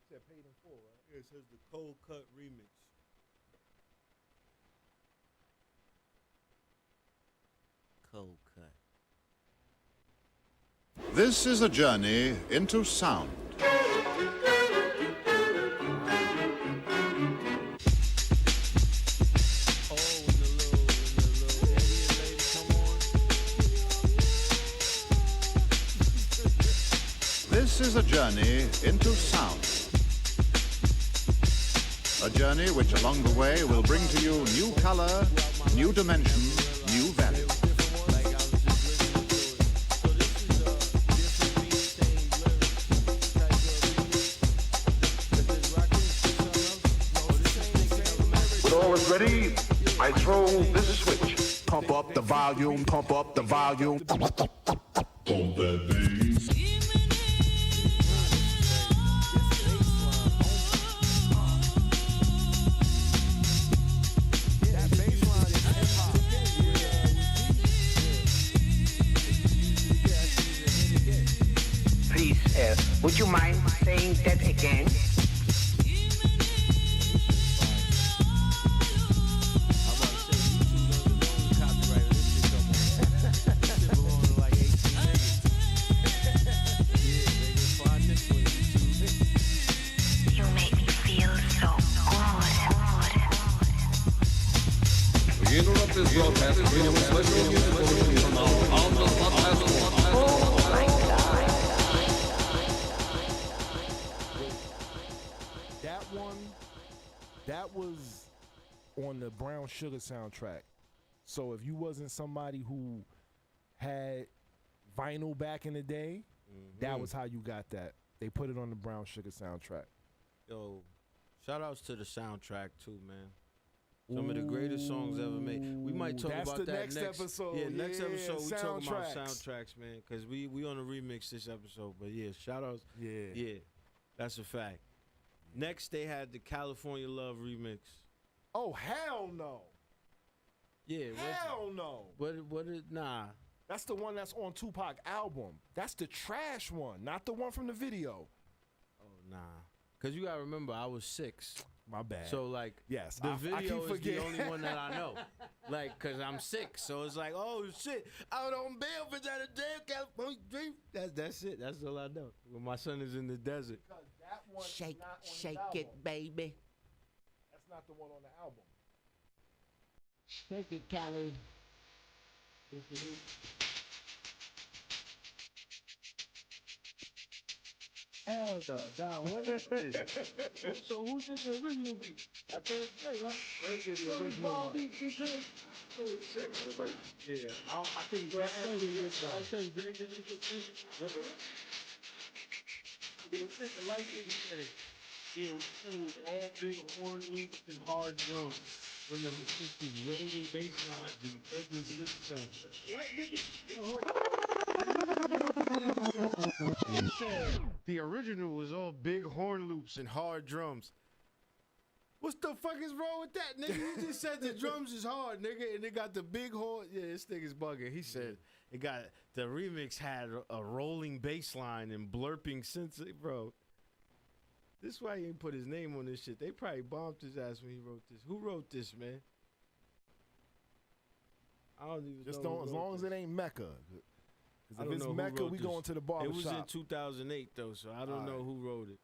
[SPEAKER 2] Said Paid in Full, right?
[SPEAKER 3] Yeah, it says the Cold Cut remix. Cold Cut.
[SPEAKER 18] This is a journey into sound. This is a journey into sound. A journey which along the way will bring to you new color, new dimension, new value.
[SPEAKER 6] When all is ready, I throw this switch.
[SPEAKER 10] Pump up the volume, pump up the volume. Pump that bass.
[SPEAKER 19] Please, would you mind saying that again?
[SPEAKER 6] We interrupt this broadcast to bring you a special music bulletin from our on the podcast.
[SPEAKER 2] That was on the Brown Sugar soundtrack. So if you wasn't somebody who had vinyl back in the day, that was how you got that. They put it on the Brown Sugar soundtrack.
[SPEAKER 3] Yo, shout outs to the soundtrack too, man. Some of the greatest songs ever made. We might talk
[SPEAKER 2] That's
[SPEAKER 3] about
[SPEAKER 2] the
[SPEAKER 3] that
[SPEAKER 2] next episode.
[SPEAKER 3] Yeah, next
[SPEAKER 2] Yeah,
[SPEAKER 3] episode we talk about
[SPEAKER 2] soundtracks.
[SPEAKER 3] soundtracks, man. Cause we on a remix this episode. But yeah, shout outs. Yeah, that's a fact. Next they had the California Love remix.
[SPEAKER 2] Oh hell no.
[SPEAKER 3] Yeah.
[SPEAKER 2] Hell no.
[SPEAKER 3] Nah.
[SPEAKER 2] That's the one that's on Tupac album. That's the trash one, not the one from the video.
[SPEAKER 3] Oh nah. Cause you gotta remember I was 6.
[SPEAKER 2] My bad.
[SPEAKER 3] So like,
[SPEAKER 2] yes,
[SPEAKER 3] the
[SPEAKER 2] I
[SPEAKER 3] video
[SPEAKER 2] keep
[SPEAKER 3] is the
[SPEAKER 2] forgetting.
[SPEAKER 3] only one that I know. Like, cause I'm 6, so it's like, oh shit, out on bail for that damn California dream. That's it. That's all I know. When my son is in the desert.
[SPEAKER 2] Shake
[SPEAKER 19] it, baby.
[SPEAKER 2] That's not the one on the album.
[SPEAKER 19] Shake it, Cali.
[SPEAKER 11] Hell no, what is this? So who's this original beat? I can't say, right? Where's the original one? Yeah, I think that's the original. I think bring this to the light is steady. Yeah, all big horn loops and hard drums. When the just is really bass lines and every
[SPEAKER 3] The original was all big horn loops and hard drums. What the fuck is wrong with that, nigga? You just said the drums is hard, nigga, and they got the big horn. Yeah, this nigga's bugging. He said it got the remix had a rolling bass line and blurping synth, bro. This is why he ain't put his name on this shit. They probably bombed his ass when he wrote this. Who wrote this, man? I don't even
[SPEAKER 2] Just
[SPEAKER 3] know.
[SPEAKER 2] don't, as long as it ain't Mecca.
[SPEAKER 3] I
[SPEAKER 2] Because if
[SPEAKER 3] don't
[SPEAKER 2] it's
[SPEAKER 3] know who
[SPEAKER 2] Mecca,
[SPEAKER 3] wrote
[SPEAKER 2] we
[SPEAKER 3] this.
[SPEAKER 2] going to the barber
[SPEAKER 3] It was
[SPEAKER 2] shop.
[SPEAKER 3] in 2008 though, so I don't know
[SPEAKER 2] Alright.
[SPEAKER 3] who wrote it.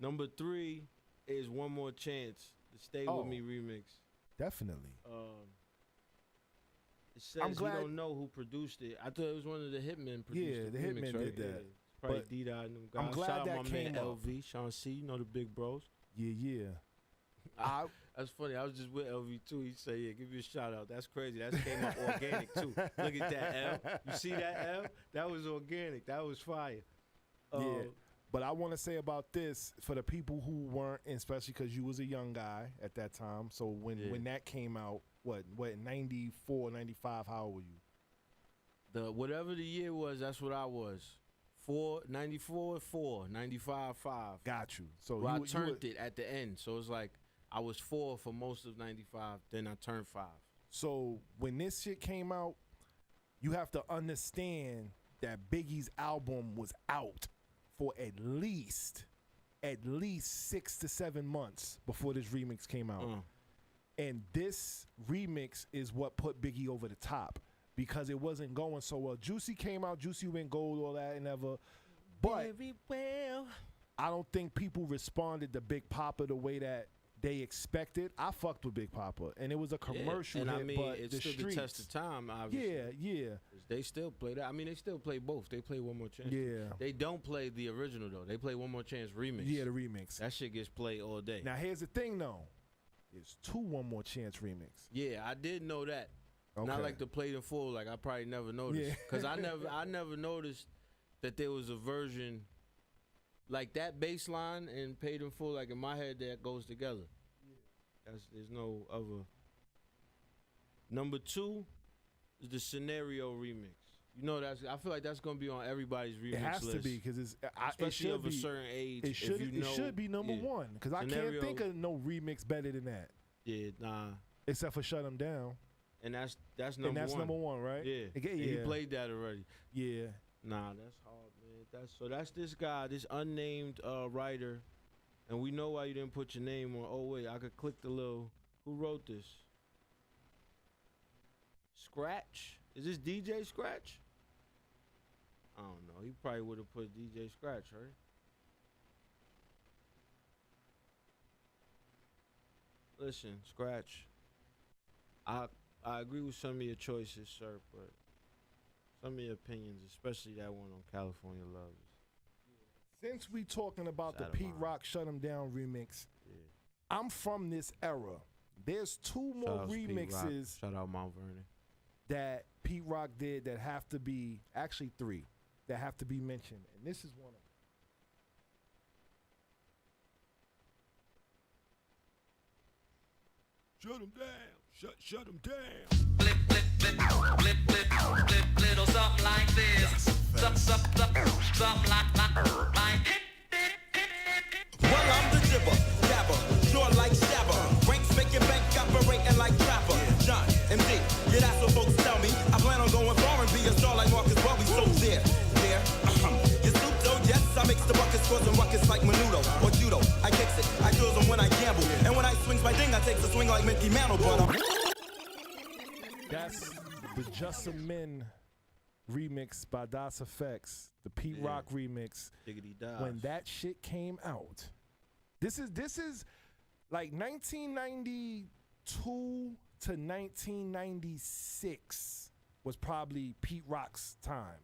[SPEAKER 3] Number 3 is One More Chance, the Stay
[SPEAKER 2] Oh.
[SPEAKER 3] With Me remix.
[SPEAKER 2] Definitely.
[SPEAKER 3] It says
[SPEAKER 2] I'm glad-
[SPEAKER 3] you don't know who produced it. I thought it was one of the Hitmen produced
[SPEAKER 2] Yeah,
[SPEAKER 3] the
[SPEAKER 2] the
[SPEAKER 3] remix,
[SPEAKER 2] Hitmen
[SPEAKER 3] right?
[SPEAKER 2] did that.
[SPEAKER 3] Yeah. It's probably
[SPEAKER 2] But
[SPEAKER 3] D-Dot and them guys.
[SPEAKER 2] I'm glad
[SPEAKER 3] Shout out
[SPEAKER 2] that
[SPEAKER 3] my
[SPEAKER 2] came
[SPEAKER 3] man
[SPEAKER 2] up.
[SPEAKER 3] LV, Sean C, you know the big bros.
[SPEAKER 2] Yeah.
[SPEAKER 3] That's funny. I was just with LV too. He said, "Yeah, give you a shout out." That's crazy. That came up organic too. Look at that L. You see that L? That was organic. That was fire.
[SPEAKER 2] Yeah. But I want to say about this for the people who weren't, especially because you was a young guy at that time. So when that came out, what 94, 95, how old were you?
[SPEAKER 3] Whatever the year was, that's what I was. 94, 4, 95, 5.
[SPEAKER 2] Got you. So
[SPEAKER 3] Well, I
[SPEAKER 2] you
[SPEAKER 3] turned it at the end. So it's like I was 4 for most of 95. Then I turned 5.
[SPEAKER 2] So when this shit came out, you have to understand that Biggie's album was out for at least 6 to 7 months before this remix came out. And this remix is what put Biggie over the top because it wasn't going so well. Juicy came out, Juicy went gold, all that and ever. But
[SPEAKER 3] very well.
[SPEAKER 2] I don't think people responded to Big Papa the way that they expected. I fucked with Big Papa, and it was a commercial
[SPEAKER 3] and
[SPEAKER 2] hit,
[SPEAKER 3] I mean,
[SPEAKER 2] but
[SPEAKER 3] it
[SPEAKER 2] the
[SPEAKER 3] stood
[SPEAKER 2] streets,
[SPEAKER 3] the test of time, obviously.
[SPEAKER 2] Yeah.
[SPEAKER 3] They still play that. I mean, they still play both. They play One More Chance.
[SPEAKER 2] Yeah.
[SPEAKER 3] They don't play the original, though. They play One More Chance remix.
[SPEAKER 2] Yeah, the remix.
[SPEAKER 3] That shit gets played all day.
[SPEAKER 2] Now, here's the thing, though. It's 2 One More Chance remix.
[SPEAKER 3] Yeah, I did know that. Not
[SPEAKER 2] Okay.
[SPEAKER 3] like the played in full, like I probably never noticed.
[SPEAKER 2] Yeah.
[SPEAKER 3] Because I never noticed that there was a version like that bass line and paid in full, like in my head that goes together. There's no other. Number 2 is the Scenario remix. You know, I feel like that's gonna be on everybody's remix
[SPEAKER 2] It has
[SPEAKER 3] list.
[SPEAKER 2] to be because
[SPEAKER 3] especially of a certain age.
[SPEAKER 2] It should be number 1 because I can't
[SPEAKER 3] Scenario-
[SPEAKER 2] think of no remix better than that.
[SPEAKER 3] Yeah, nah.
[SPEAKER 2] Except for Shut 'Em Down.
[SPEAKER 3] And that's number 1.
[SPEAKER 2] And that's number 1, right?
[SPEAKER 3] Yeah.
[SPEAKER 2] And
[SPEAKER 3] He played that already.
[SPEAKER 2] Yeah.
[SPEAKER 3] Nah, that's hard, man. That's this guy, this unnamed writer, and we know why you didn't put your name on. Oh wait, I could click the little. Who wrote this? Scratch? Is this DJ Scratch? I don't know. He probably would have put DJ Scratch, right? Listen, Scratch. I agree with some of your choices, sir, but some of your opinions, especially that one on California Love.
[SPEAKER 2] Since we talking about the
[SPEAKER 3] Out of
[SPEAKER 2] Pete
[SPEAKER 3] mind.
[SPEAKER 2] Rock Shut 'Em Down remix, I'm from this era. There's 2 more
[SPEAKER 3] Shout out to Pete Rock.
[SPEAKER 2] remixes.
[SPEAKER 3] Shout out Mount Vernon.
[SPEAKER 2] that Pete Rock did that have to be, actually 3, that have to be mentioned. And this is one of them. Shut him down. Shut him down.
[SPEAKER 20] Little something like this. Something like.
[SPEAKER 7] Well, I'm the jibber, dabber, short like Stabber. Ranks making bank, operating like Trapper. John, MD, yeah, that's what folks tell me. I plan on going far and be a star like Marcus Welby. So there. You snoop though, yes, I mix the buckets, scores and ruckus like Menudo or Judo. I kicks it, I drills them when I gamble. And when I swings my ding, I takes a swing like Mickey Mantle, but I'm...
[SPEAKER 2] That's the Just Some Men remix by Das Effects, the Pete Rock remix.
[SPEAKER 3] Diggity dies.
[SPEAKER 2] When that shit came out, this is like 1992 to 1996 was probably Pete Rock's time.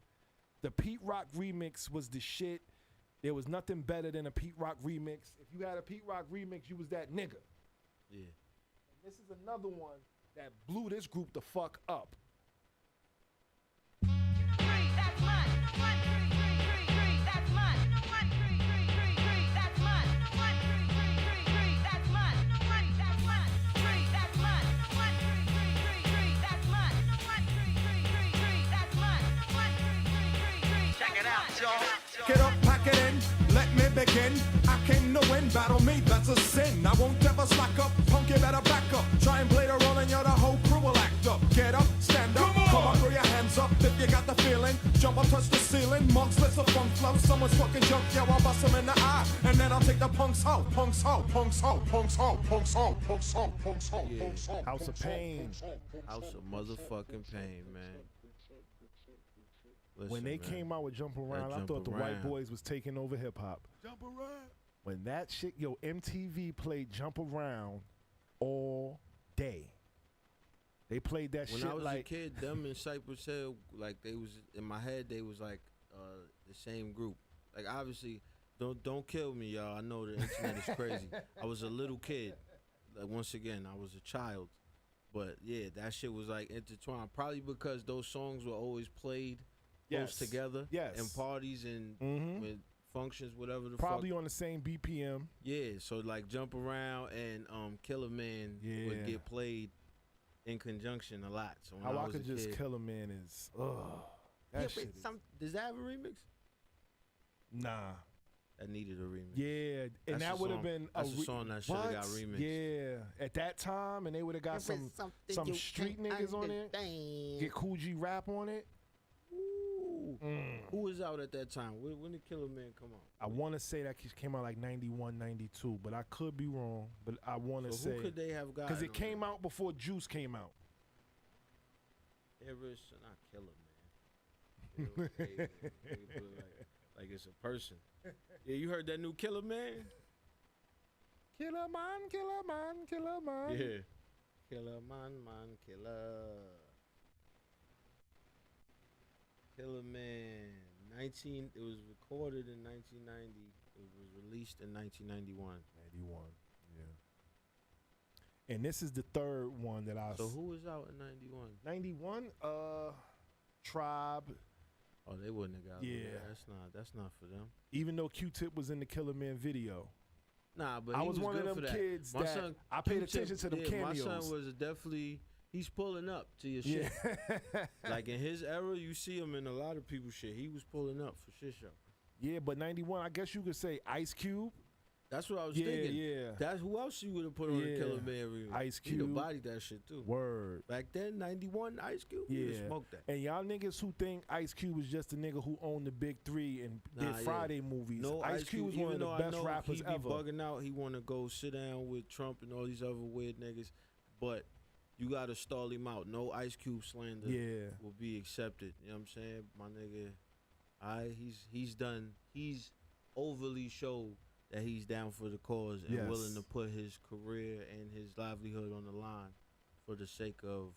[SPEAKER 2] The Pete Rock remix was the shit. There was nothing better than a Pete Rock remix. If you had a Pete Rock remix, you was that nigga.
[SPEAKER 3] Yeah.
[SPEAKER 2] And this is another one that blew this group the fuck up.
[SPEAKER 10] Get up, pack it in, let me begin. I came to win, battle me, that's a sin. I won't ever slack up, punk, you better back up. Try and play the role and you're the whole crew will act up. Get up, stand up, come on, throw your hands up if you got the feeling. Jump up, touch the ceiling, monks, let's a funk flow. Someone's fucking junk, yeah, I'll bust them in the eye. And then I'll take the punks out, punks out, punks out, punks out, punks out, punks out, punks out, punks out.
[SPEAKER 2] House of Pain.
[SPEAKER 3] House of motherfucking pain, man. Listen,
[SPEAKER 2] when they
[SPEAKER 3] man.
[SPEAKER 2] came out with Jump Around, I
[SPEAKER 3] Jump
[SPEAKER 2] thought the white
[SPEAKER 3] Around.
[SPEAKER 2] boys was taking over hip hop.
[SPEAKER 10] Jump around.
[SPEAKER 2] When that shit, MTV played Jump Around all day. They played that
[SPEAKER 3] When
[SPEAKER 2] shit
[SPEAKER 3] I was
[SPEAKER 2] like
[SPEAKER 3] a kid, them and Cypress Hill, like they was in my head, they was like the same group. Like obviously, don't kill me, y'all. I know the internet is crazy. I was a little kid. Like once again, I was a child. But yeah, that shit was like intertwined. Probably because those songs were always played close together.
[SPEAKER 2] Yes.
[SPEAKER 3] In parties and with functions, whatever the
[SPEAKER 2] probably
[SPEAKER 3] fuck.
[SPEAKER 2] on the same BPM.
[SPEAKER 3] Yeah, so like Jump Around and Killer Man would get played in conjunction a lot. So when
[SPEAKER 2] How I
[SPEAKER 3] was
[SPEAKER 2] Could
[SPEAKER 3] a
[SPEAKER 2] Just
[SPEAKER 3] kid,
[SPEAKER 2] Kill a Man is that shit.
[SPEAKER 3] does that have a remix?
[SPEAKER 2] Nah.
[SPEAKER 3] That needed a remix.
[SPEAKER 2] Yeah, and
[SPEAKER 3] That's
[SPEAKER 2] that
[SPEAKER 3] a
[SPEAKER 2] would have
[SPEAKER 3] song-
[SPEAKER 2] been
[SPEAKER 3] that's a song that shoulda got
[SPEAKER 2] what?
[SPEAKER 3] remixed.
[SPEAKER 2] Yeah, at that time, and they would have got some street niggas on it. Get Cool G Rap on it.
[SPEAKER 3] Ooh. Who was out at that time? When did Killer Man come out?
[SPEAKER 2] I want to say that came out like 91, 92, but I could be wrong. But I want to
[SPEAKER 3] So
[SPEAKER 2] say
[SPEAKER 3] who could they have got?
[SPEAKER 2] because it came out before Juice came out.
[SPEAKER 3] Eris, not Killer Man. They put it like it's a person. Yeah, you heard that new Killer Man?
[SPEAKER 2] Killer Man, Killer Man, Killer Man.
[SPEAKER 3] Yeah. Killer Man, Killer. Killer Man. It was recorded in 1990. It was released in 1991.
[SPEAKER 2] 91, yeah. And this is the third one that I.
[SPEAKER 3] So who was out in 91?
[SPEAKER 2] 91, Tribe.
[SPEAKER 3] Oh, they wouldn't have got it.
[SPEAKER 2] Yeah.
[SPEAKER 3] That's not for them.
[SPEAKER 2] Even though Q-Tip was in the Killer Man video.
[SPEAKER 3] Nah, but
[SPEAKER 2] I
[SPEAKER 3] he
[SPEAKER 2] was one
[SPEAKER 3] good
[SPEAKER 2] of them
[SPEAKER 3] for that.
[SPEAKER 2] kids
[SPEAKER 3] My
[SPEAKER 2] that
[SPEAKER 3] son,
[SPEAKER 2] I paid
[SPEAKER 3] Q-Tip,
[SPEAKER 2] attention to them
[SPEAKER 3] yeah,
[SPEAKER 2] cameos.
[SPEAKER 3] My son was definitely, he's pulling up to your shit. Like in his era, you see him in a lot of people's shit. He was pulling up for shit show.
[SPEAKER 2] Yeah, but 91, I guess you could say Ice Cube.
[SPEAKER 3] That's what I was
[SPEAKER 2] Yeah,
[SPEAKER 3] thinking.
[SPEAKER 2] yeah.
[SPEAKER 3] That's who else you would have put on the
[SPEAKER 2] Yeah.
[SPEAKER 3] Killer Man remix.
[SPEAKER 2] Ice
[SPEAKER 3] He'd have
[SPEAKER 2] Cube.
[SPEAKER 3] bodied that shit too.
[SPEAKER 2] Word.
[SPEAKER 3] Back then, 91, Ice Cube, he'd have
[SPEAKER 2] Yeah.
[SPEAKER 3] smoked that.
[SPEAKER 2] And y'all niggas who think Ice Cube was just a nigga who owned the Big Three and
[SPEAKER 3] Nah,
[SPEAKER 2] did Friday movies.
[SPEAKER 3] No,
[SPEAKER 2] Ice Cube was one of
[SPEAKER 3] even
[SPEAKER 2] the
[SPEAKER 3] though I
[SPEAKER 2] best
[SPEAKER 3] know
[SPEAKER 2] rappers
[SPEAKER 3] he be
[SPEAKER 2] ever.
[SPEAKER 3] bugging out. He want to go sit down with Trump and all these other weird niggas, but you got to stall him out. No Ice Cube slander will be accepted. You know what I'm saying? My nigga, he's overly showed that he's down for the cause and
[SPEAKER 2] Yes.
[SPEAKER 3] willing to put his career and his livelihood on the line for the sake of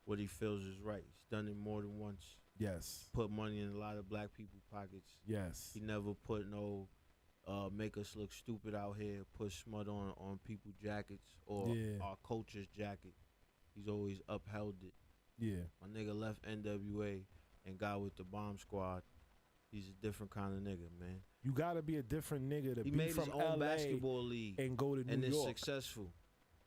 [SPEAKER 3] what he feels is right. He's done it more than once.
[SPEAKER 2] Yes.
[SPEAKER 3] Put money in a lot of black people's pockets.
[SPEAKER 2] Yes.
[SPEAKER 3] He never put no make us look stupid out here, put smut on people's jackets or
[SPEAKER 2] Yeah.
[SPEAKER 3] our culture's jacket. He's always upheld it.
[SPEAKER 2] Yeah.
[SPEAKER 3] My nigga left NWA and got with the Bomb Squad. He's a different kind of nigga, man.
[SPEAKER 2] You gotta be a different nigga to
[SPEAKER 3] He
[SPEAKER 2] be
[SPEAKER 3] made
[SPEAKER 2] from
[SPEAKER 3] his
[SPEAKER 2] LA
[SPEAKER 3] own basketball league
[SPEAKER 2] and go to New
[SPEAKER 3] and it's
[SPEAKER 2] York.
[SPEAKER 3] successful.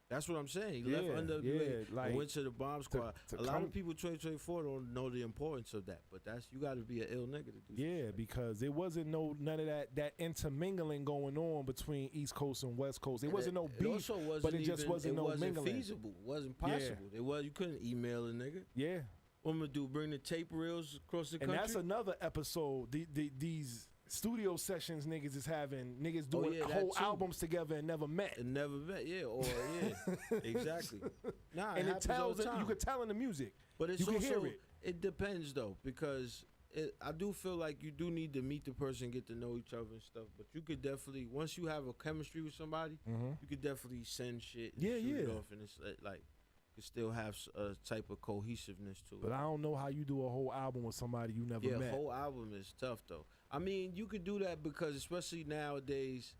[SPEAKER 3] That's what I'm saying. He
[SPEAKER 2] Yeah,
[SPEAKER 3] left NWA
[SPEAKER 2] like,
[SPEAKER 3] and went to the Bomb Squad.
[SPEAKER 2] to
[SPEAKER 3] A lot
[SPEAKER 2] come-
[SPEAKER 3] of people 2024 don't know the importance of that, but that's you got to be an ill nigga to do.
[SPEAKER 2] Yeah, because there wasn't none of that intermingling going on between East Coast and West Coast. It wasn't no
[SPEAKER 3] It
[SPEAKER 2] beef,
[SPEAKER 3] also wasn't
[SPEAKER 2] but it just
[SPEAKER 3] even-
[SPEAKER 2] wasn't
[SPEAKER 3] it
[SPEAKER 2] no
[SPEAKER 3] wasn't
[SPEAKER 2] mingling.
[SPEAKER 3] feasible. It wasn't
[SPEAKER 2] Yeah.
[SPEAKER 3] possible. You couldn't email a nigga.
[SPEAKER 2] Yeah.
[SPEAKER 3] What I'm gonna do? Bring the tape reels across the
[SPEAKER 2] And
[SPEAKER 3] country?
[SPEAKER 2] that's another episode. These studio sessions niggas is having niggas doing
[SPEAKER 3] yeah, that
[SPEAKER 2] whole
[SPEAKER 3] too.
[SPEAKER 2] albums together and never met.
[SPEAKER 3] And never met, yeah, or yeah, exactly. Nah,
[SPEAKER 2] and it
[SPEAKER 3] happens all
[SPEAKER 2] tells
[SPEAKER 3] the
[SPEAKER 2] it,
[SPEAKER 3] time.
[SPEAKER 2] you could tell in the music.
[SPEAKER 3] But it's
[SPEAKER 2] you can
[SPEAKER 3] also,
[SPEAKER 2] hear it.
[SPEAKER 3] It depends though, because I do feel like you do need to meet the person, get to know each other and stuff. But you could definitely, once you have a chemistry with somebody, you could definitely send shit and shoot it off, and it's like you still have a type of cohesiveness to it.
[SPEAKER 2] But I don't know how you do a whole album with somebody you never
[SPEAKER 3] Yeah,
[SPEAKER 2] met.
[SPEAKER 3] whole album is tough though. I mean, you could do that because especially nowadays,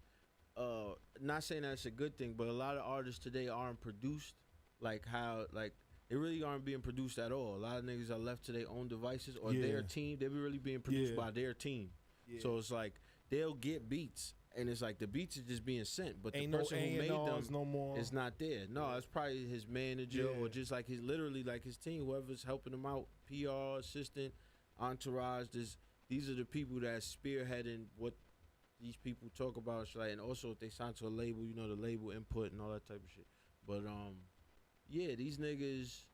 [SPEAKER 3] not saying that's a good thing, but a lot of artists today aren't produced like how they really aren't being produced at all. A lot of niggas are left to their own devices or their team. They be really being produced by their team.
[SPEAKER 2] Yeah.
[SPEAKER 3] So it's like they'll get beats. And it's like the beats is just being sent, but
[SPEAKER 2] Ain't
[SPEAKER 3] the
[SPEAKER 2] no
[SPEAKER 3] person who made them
[SPEAKER 2] A&Rs no more.
[SPEAKER 3] is not there. No, it's probably his manager or just like literally like his team, whoever's helping him out, PR assistant, entourage. These are the people that's spearheading what these people talk about. Like, and also if they sign to a label, you know, the label input and all that type of shit. But yeah, these niggas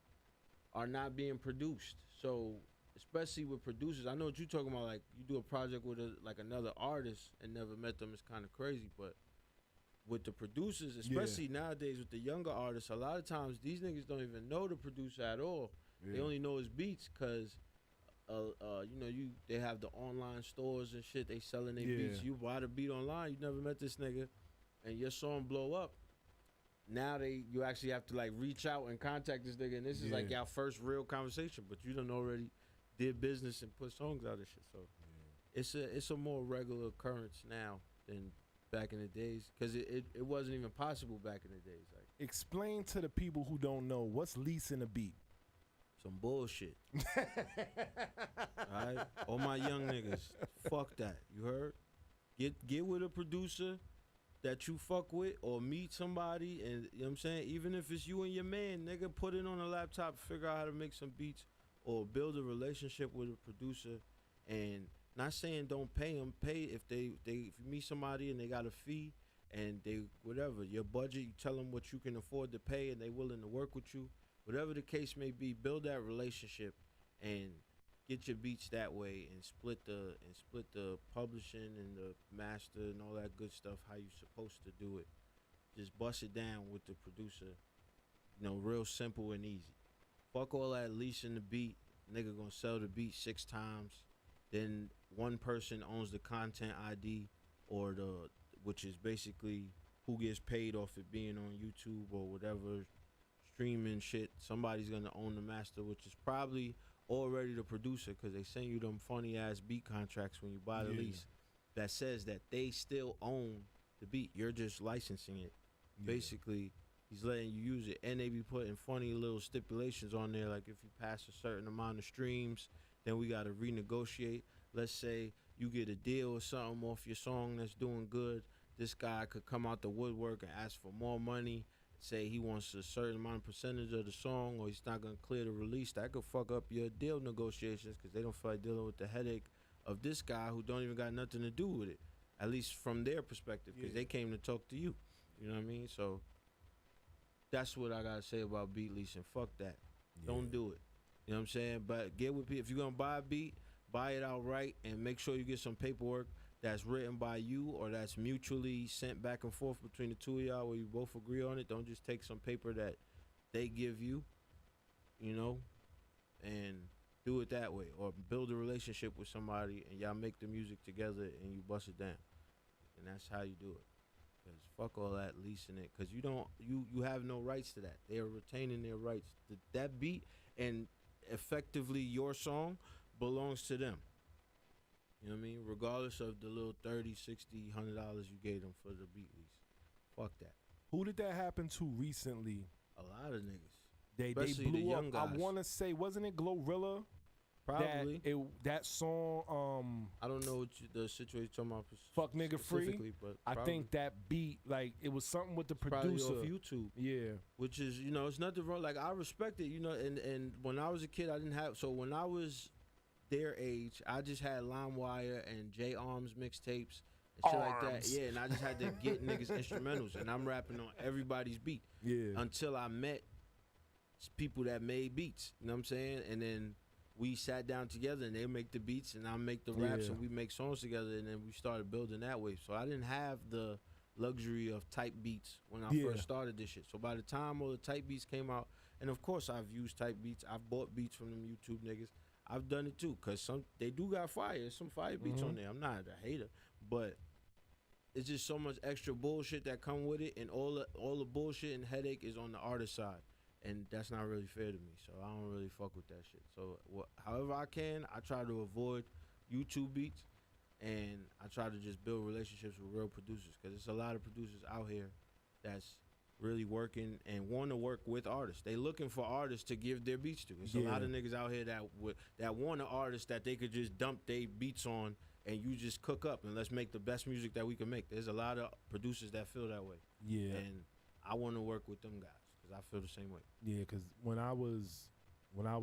[SPEAKER 3] are not being produced. So especially with producers, I know what you're talking about. Like you do a project with another artist and never met them. It's kind of crazy, but with the producers, especially nowadays with the younger artists, a lot of times these niggas don't even know the producer at all. They only know his beats because, you know, they have the online stores and shit. They selling their beats. You buy the beat online. You never met this nigga, and your song blow up. Now you actually have to like reach out and contact this nigga, and this is like your first real conversation. But you done already did business and put songs out and shit. So it's a more regular occurrence now than back in the days, because it wasn't even possible back in the days. Like,
[SPEAKER 2] explain to the people who don't know what's leasing a beat.
[SPEAKER 3] Some bullshit. All right, all my young niggas, fuck that. You heard? Get with a producer that you fuck with, or meet somebody, and you know what I'm saying. Even if it's you and your man, nigga, put it on a laptop, figure out how to make some beats, or build a relationship with a producer. And not saying don't pay them. Pay if you meet somebody and they got a fee and they whatever your budget, you tell them what you can afford to pay and they willing to work with you. Whatever the case may be, build that relationship and get your beats that way, and split the publishing and the master and all that good stuff how you supposed to do it. Just bust it down with the producer. You know, real simple and easy. Fuck all that leasing the beat. Nigga gonna sell the beat 6 times. Then one person owns the content ID, or which is basically who gets paid off it being on YouTube or whatever streaming shit. Somebody's gonna own the master, which is probably already the producer, because they send you them funny ass beat contracts when you buy the lease that says that they still own the beat. You're just licensing it. Basically, he's letting you use it, and they be putting funny little stipulations on there, like if you pass a certain amount of streams, then we got to renegotiate. Let's say you get a deal or something off your song that's doing good. This guy could come out the woodwork and ask for more money, say he wants a certain amount of percentage of the song, or he's not going to clear the release. That could fuck up your deal negotiations, because they don't feel like dealing with the headache of this guy who don't even got nothing to do with it, at least from their perspective, because they came to talk to you. You know what I mean? So that's what I got to say about beat leasing. Fuck that. Don't do it. You know what I'm saying? But get with people. If you're going to buy a beat, buy it outright, and make sure you get some paperwork that's written by you, or that's mutually sent back and forth between the two of y'all where you both agree on it. Don't just take some paper that they give you, you know, and do it that way. Or build a relationship with somebody and y'all make the music together and you bust it down. And that's how you do it. Because fuck all that leasing it. Because you have no rights to that. They are retaining their rights. That beat and effectively your song belongs to them. You know what I mean? Regardless of the little $30, $60, $100 you gave them for the beat lease. Fuck that.
[SPEAKER 2] Who did that happen to recently?
[SPEAKER 3] A lot of niggas.
[SPEAKER 2] They
[SPEAKER 3] Especially the
[SPEAKER 2] blew
[SPEAKER 3] young
[SPEAKER 2] up.
[SPEAKER 3] guys.
[SPEAKER 2] I want to say, wasn't it Glorilla?
[SPEAKER 3] Probably.
[SPEAKER 2] That song.
[SPEAKER 3] I don't know the situation you're talking about.
[SPEAKER 2] Fuck nigga free.
[SPEAKER 3] Specifically, but
[SPEAKER 2] I
[SPEAKER 3] probably.
[SPEAKER 2] think that beat, like, it was something with the
[SPEAKER 3] Probably
[SPEAKER 2] producer.
[SPEAKER 3] off YouTube.
[SPEAKER 2] Yeah.
[SPEAKER 3] Which is, it's nothing wrong. Like, I respect it, and when I was a kid, I didn't have. So when I was their age, I just had LimeWire and J Arms mixtapes and shit like that. Yeah, and I just had to get niggas instrumentals, and I'm rapping on everybody's beat.
[SPEAKER 2] Yeah.
[SPEAKER 3] Until I met people that made beats. You know what I'm saying? And then we sat down together, and they make the beats, and I make the raps,
[SPEAKER 2] Yeah.
[SPEAKER 3] and we make songs together, and then we started building that way. So I didn't have the luxury of type beats when I first started this shit. So by the time all the type beats came out, and of course I've used type beats, I've bought beats from them YouTube niggas. I've done it too, cause they do got fire. Some fire beats on there. I'm not a hater, but it's just so much extra bullshit that come with it, and all the bullshit and headache is on the artist side, and that's not really fair to me. So I don't really fuck with that shit. So however I can, I try to avoid YouTube beats, and I try to just build relationships with real producers, because there's a lot of producers out here that's really working and want to work with artists. They looking for artists to give their beats to. There's a lot of niggas out here that want an artist that they could just dump their beats on, and you just cook up and let's make the best music that we can make. There's a lot of producers that feel that way.
[SPEAKER 2] Yeah.
[SPEAKER 3] And I want to work with them guys because I feel the same way.
[SPEAKER 2] Yeah, because when I was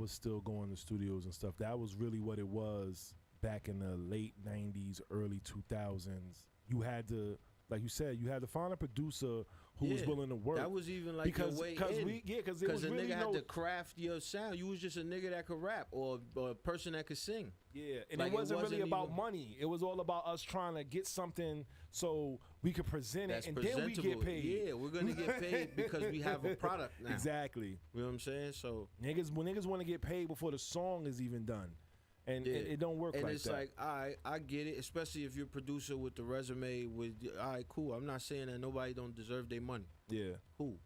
[SPEAKER 2] still going to studios and stuff, that was really what it was back in the late 90s, early 2000s. You had to, like you said, you had to find a producer who was willing to work.
[SPEAKER 3] That was even like your way in.
[SPEAKER 2] Because
[SPEAKER 3] a nigga had to craft your sound. You was just a nigga that could rap or a person that could sing.
[SPEAKER 2] Yeah, and
[SPEAKER 3] Like,
[SPEAKER 2] it wasn't really about
[SPEAKER 3] even-
[SPEAKER 2] money. It was all about us trying to get something so we could present
[SPEAKER 3] That's
[SPEAKER 2] it, and then we get
[SPEAKER 3] presentable.
[SPEAKER 2] paid.
[SPEAKER 3] Yeah, we're gonna get paid because we have a product now.
[SPEAKER 2] Exactly.
[SPEAKER 3] You know what I'm saying? So
[SPEAKER 2] niggas want to get paid before the song is even done, and it don't work
[SPEAKER 3] and
[SPEAKER 2] like
[SPEAKER 3] it's
[SPEAKER 2] that.
[SPEAKER 3] like, all right, I get it, especially if you're a producer with the resume. All right, cool. I'm not saying that nobody don't deserve their money.
[SPEAKER 2] Yeah.
[SPEAKER 3] Cool.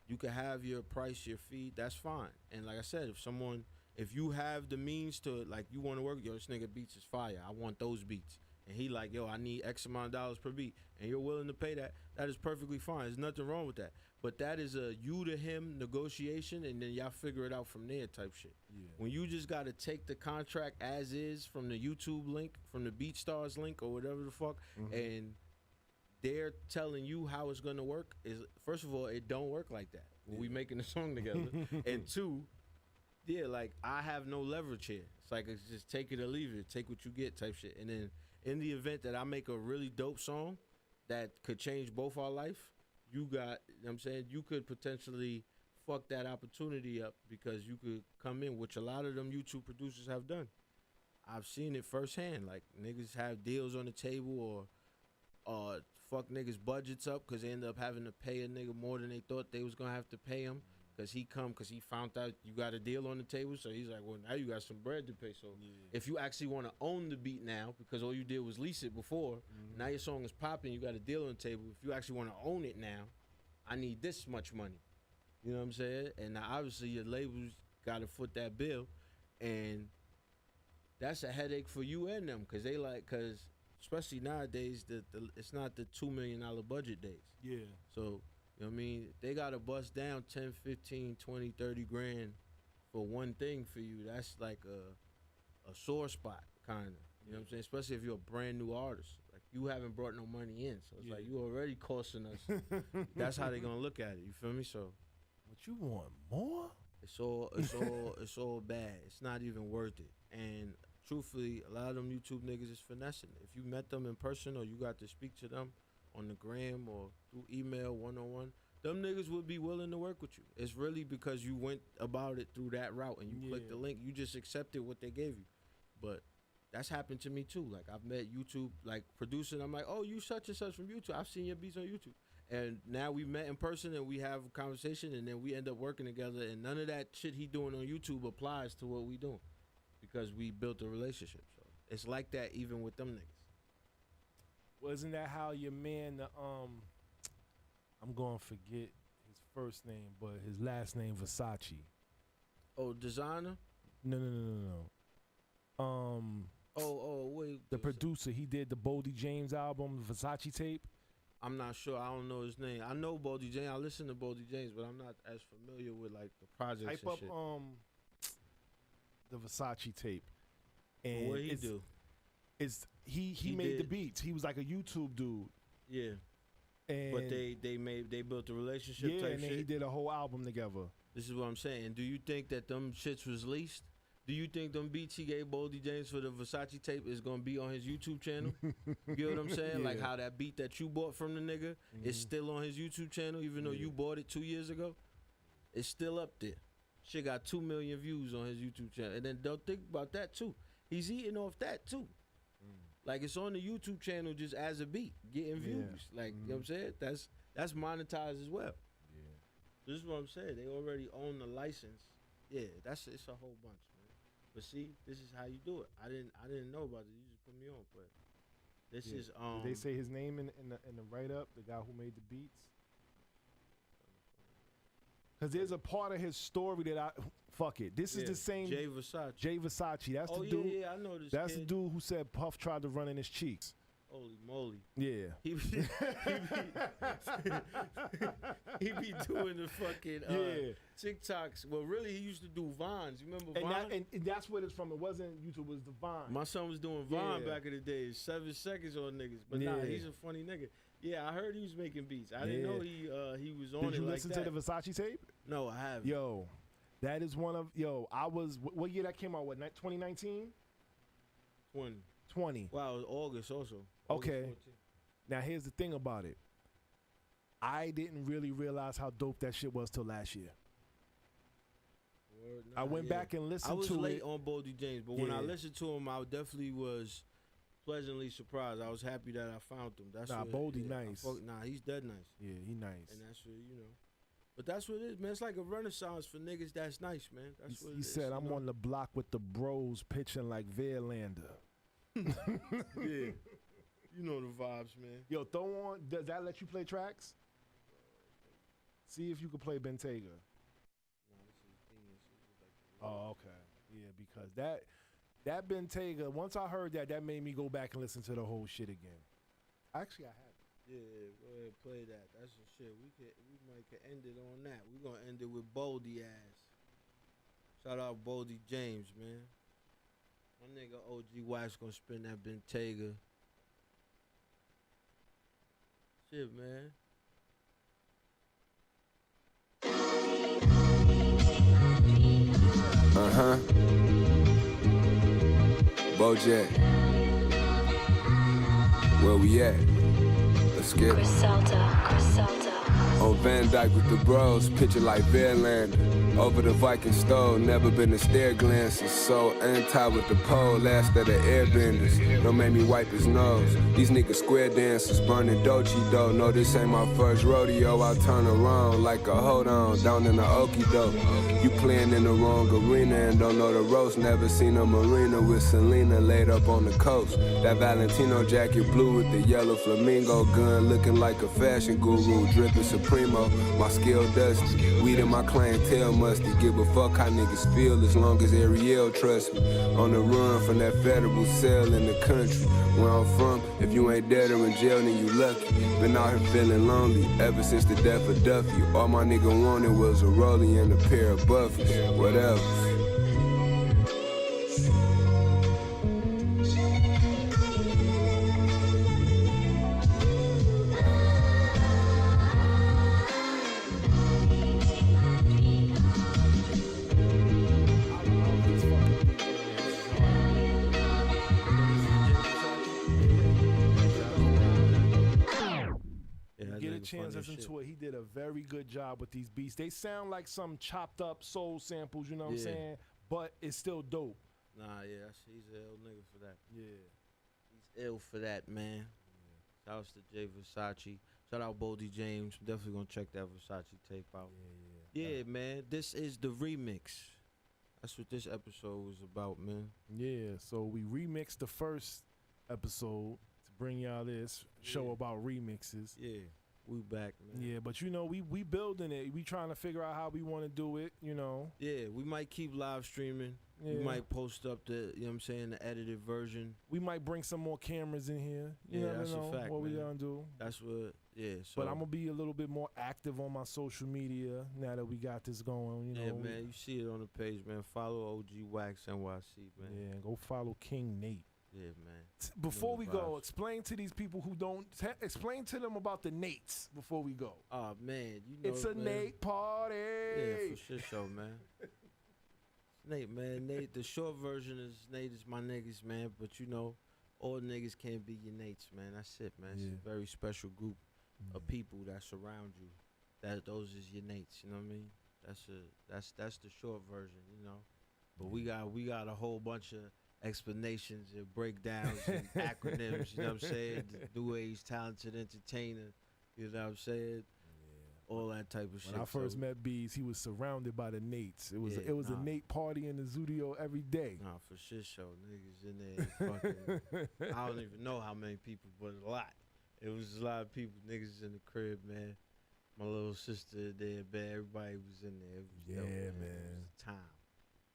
[SPEAKER 3] You can have your price, your fee. That's fine. And like I said, if you have the means to, like, you want to work, yo, this nigga beats is fire. I want those beats. And he like, yo, I need X amount of dollars per beat. And you're willing to pay that. That is perfectly fine. There's nothing wrong with that. But that is a you to him negotiation, and then y'all figure it out from there type shit.
[SPEAKER 2] Yeah.
[SPEAKER 3] When you just got to take the contract as is from the YouTube link, from the BeatStars link or whatever the fuck, and they're telling you how it's going to work, is first of all, it don't work like that. When we making a song together. And two, yeah, like, I have no leverage here. It's like, it's just take it or leave it. Take what you get type shit. And then in the event that I make a really dope song that could change both our life, you know what I'm saying, you could potentially fuck that opportunity up because you could come in, which a lot of them YouTube producers have done. I've seen it firsthand. Like, niggas have deals on the table or fuck niggas' budgets up because they end up having to pay a nigga more than they thought they was going to have to pay him. Because he found out you got a deal on the table, so he's like, well, now you got some bread to pay. So if you actually want to own the beat now, because all you did was lease it before, now your song is popping, you got a deal on the table. If you actually want to own it now, I need this much money. You know what I'm saying? And now obviously your labels got to foot that bill, and that's a headache for you and them, because especially nowadays, it's not the $2 million budget days.
[SPEAKER 2] Yeah.
[SPEAKER 3] So, you know what I mean? They got to bust down 10, 15, 20, 30 grand for one thing for you. That's like a sore spot, kind of. You know what I'm saying? Especially if you're a brand new artist. Like, you haven't brought no money in. So it's like, you already costing us. That's how they going to look at it. You feel me? So.
[SPEAKER 2] What you want, more?
[SPEAKER 3] It's all bad. It's not even worth it. And truthfully, a lot of them YouTube niggas is finessing. If you met them in person or you got to speak to them on the gram or through email, one-on-one, them niggas would be willing to work with you. It's really because you went about it through that route and you clicked the link. You just accepted what they gave you. But that's happened to me too. Like, I've met YouTube, like, producing. I'm like, oh, you such and such from YouTube. I've seen your beats on YouTube. And now we met in person and we have a conversation and then we end up working together, and none of that shit he doing on YouTube applies to what we doing because we built a relationship. So it's like that even with them niggas.
[SPEAKER 2] Wasn't that how your man, I'm going to forget his first name, but his last name, Versace.
[SPEAKER 3] Oh, designer?
[SPEAKER 2] No.
[SPEAKER 3] Wait.
[SPEAKER 2] The producer, he did the Boldy James album, Versace tape.
[SPEAKER 3] I'm not sure. I don't know his name. I know Boldy James. I listen to Boldy James, but I'm not as familiar with like the projects
[SPEAKER 2] Type
[SPEAKER 3] and
[SPEAKER 2] up
[SPEAKER 3] shit.
[SPEAKER 2] the Versace tape. And
[SPEAKER 3] What he do?
[SPEAKER 2] It's he made
[SPEAKER 3] did.
[SPEAKER 2] the beats. He was like a YouTube dude.
[SPEAKER 3] Yeah.
[SPEAKER 2] And
[SPEAKER 3] But they built a relationship
[SPEAKER 2] yeah,
[SPEAKER 3] type
[SPEAKER 2] and then
[SPEAKER 3] shit.
[SPEAKER 2] he did a whole album together.
[SPEAKER 3] This is what I'm saying. Do you think that them shits was leased? Do you think them beats he gave Boldy James for the Versace tape is gonna be on his YouTube channel? You get what I'm saying? Like
[SPEAKER 2] Yeah.
[SPEAKER 3] how that beat that you bought from the nigga is still on his YouTube channel, even though you bought it 2 years ago. It's still up there. Shit got 2 million views on his YouTube channel. And then don't think about that too. He's eating off that too. Like it's on the YouTube channel just as a beat, getting views. Like you know what I'm saying? That's monetized as well. Yeah. This is what I'm saying. They already own the license. Yeah, it's a whole bunch, man. But see, this is how you do it. I didn't know about it. You just put me on, but this is
[SPEAKER 2] Did they say his name in the write up, the guy who made the beats? Because there's a part of his story that I fuck it. This is the same
[SPEAKER 3] Jay Versace.
[SPEAKER 2] Jay Versace. That's
[SPEAKER 3] Oh,
[SPEAKER 2] the
[SPEAKER 3] yeah,
[SPEAKER 2] dude.
[SPEAKER 3] yeah, I know this
[SPEAKER 2] That's
[SPEAKER 3] kid.
[SPEAKER 2] the dude who said Puff tried to run in his cheeks.
[SPEAKER 3] Holy moly.
[SPEAKER 2] Yeah.
[SPEAKER 3] He be doing the fucking TikToks. Well, really, he used to do Vines. You remember Vine?
[SPEAKER 2] And that's what it's from. It wasn't YouTube. It was the Vine.
[SPEAKER 3] My son was doing Vine
[SPEAKER 2] Yeah.
[SPEAKER 3] back in the days, 7 seconds on niggas. But nah,
[SPEAKER 2] Yeah.
[SPEAKER 3] he's a funny nigga. Yeah, I heard he was making beats. I didn't know he was on it like that.
[SPEAKER 2] Did you listen to the Versace tape?
[SPEAKER 3] No, I haven't.
[SPEAKER 2] Yo, that is one of I was what year that came out? What 2019? 20.
[SPEAKER 3] Wow, it was August also.
[SPEAKER 2] Okay.
[SPEAKER 3] August 14th.
[SPEAKER 2] Now here's the thing about it. I didn't really realize how dope that shit was till last year. I went back and listened to it.
[SPEAKER 3] I was late on Boldy James, but when I
[SPEAKER 2] Yeah.
[SPEAKER 3] listened to him, I definitely was pleasantly surprised. I was happy that I found him. That's
[SPEAKER 2] Nah,
[SPEAKER 3] what,
[SPEAKER 2] Boldy nice.
[SPEAKER 3] Nah, he's dead nice.
[SPEAKER 2] Yeah, he nice.
[SPEAKER 3] And that's what, But that's what it is, man. It's like a renaissance for niggas that's nice, man. That's what it
[SPEAKER 2] He
[SPEAKER 3] is.
[SPEAKER 2] said, I'm on the block with the bros pitching like Verlander.
[SPEAKER 3] Yeah. You know the vibes, man.
[SPEAKER 2] Yo, throw on, does that let you play tracks? See if you can play Bentayga. Oh, okay. Yeah, because that Bentayga, once I heard that made me go back and listen to the whole shit again. Actually, I have it.
[SPEAKER 3] Yeah, go ahead, play that. That's the shit. We might could end it on that. We gonna end it with Boldy ass. Shout out Boldy James, man. My nigga OG Wax gonna spin that Bentayga. Shit, man.
[SPEAKER 21] Bojack. Where we at? Let's get it. On Van Dyke with the bros, picture like Verlander. Over the Viking stove, never been a stare glances. So anti with the pole, last of the airbenders. Don't make me wipe his nose. These niggas square dancers, burning Dochi though. No, this ain't my first rodeo. I turn around like a hold on, down in the okie doke. You playing in the wrong arena and don't know the ropes. Never seen a marina with Selena laid up on the coast. That Valentino jacket blue with the yellow flamingo gun, looking like a fashion guru, dripping Supremo. My skill dusty, weed in my clientele musty. Give a fuck how niggas feel as long as Ariel trust me. On the run from that federal cell in the country. Where I'm from, if you ain't dead or in jail, then you lucky. Been out here feeling lonely ever since the death of Duffy. All my nigga wanted was a rollie and a pair of buffies. Whatever.
[SPEAKER 2] Get a chance, listen to it. He did a very good job with these beats. They sound like some chopped up soul samples, you know what I'm saying? But it's still dope.
[SPEAKER 3] Nah, yeah, he's an ill nigga for that.
[SPEAKER 2] Yeah.
[SPEAKER 3] He's ill for that, man. Shout out to Jay Versace. Shout out Boldy James. Definitely gonna check that Versace tape out. Yeah, man. This is the remix. That's what this episode was about, man.
[SPEAKER 2] Yeah, so we remixed the first episode to bring y'all this show about remixes.
[SPEAKER 3] Yeah, we back, man.
[SPEAKER 2] Yeah, but you know, we building it. We trying to figure out how we want to do it, you know.
[SPEAKER 3] Yeah, we might keep live streaming. We might post up the, you know what I'm saying, the edited version.
[SPEAKER 2] We might bring some more cameras in here. You
[SPEAKER 3] Yeah,
[SPEAKER 2] never
[SPEAKER 3] that's
[SPEAKER 2] know
[SPEAKER 3] a fact,
[SPEAKER 2] what we
[SPEAKER 3] man.
[SPEAKER 2] gonna do.
[SPEAKER 3] That's what, yeah. So,
[SPEAKER 2] But I'm gonna be a little bit more active on my social media now that we got this going. You know,
[SPEAKER 3] yeah, man, you see it on the page, man. Follow OG Wax NYC, man.
[SPEAKER 2] Yeah, go follow King Nate.
[SPEAKER 3] Yeah, man.
[SPEAKER 2] Before we go,
[SPEAKER 3] vibes.
[SPEAKER 2] explain to these people who don't explain to them about the Nates before we go.
[SPEAKER 3] Oh man, you know
[SPEAKER 2] It's a
[SPEAKER 3] man.
[SPEAKER 2] Nate party.
[SPEAKER 3] Yeah, for sure, show, man. Nate, man. Nate, the short version is Nate is my niggas, man. But you know, all niggas can't be your Nates, man. That's it, man. It's a very special group of people that surround you. Those is your Nates, you know what I mean? That's the short version, you know. But we got a whole bunch of explanations and breakdowns and acronyms, you know what I'm saying? The new age talented entertainer, you know what I'm saying? All that type of shit.
[SPEAKER 2] When I first met Bees, he was surrounded by the Nates. It was
[SPEAKER 3] Yeah,
[SPEAKER 2] a Nate party in the Zudio every day.
[SPEAKER 3] Nah, for shit show. Niggas in there fucking, I don't even know how many people, but a lot. It was a lot of people, niggas in the crib, man. My little sister there, man. Everybody was in there. It was dope,
[SPEAKER 2] man.
[SPEAKER 3] It was a time.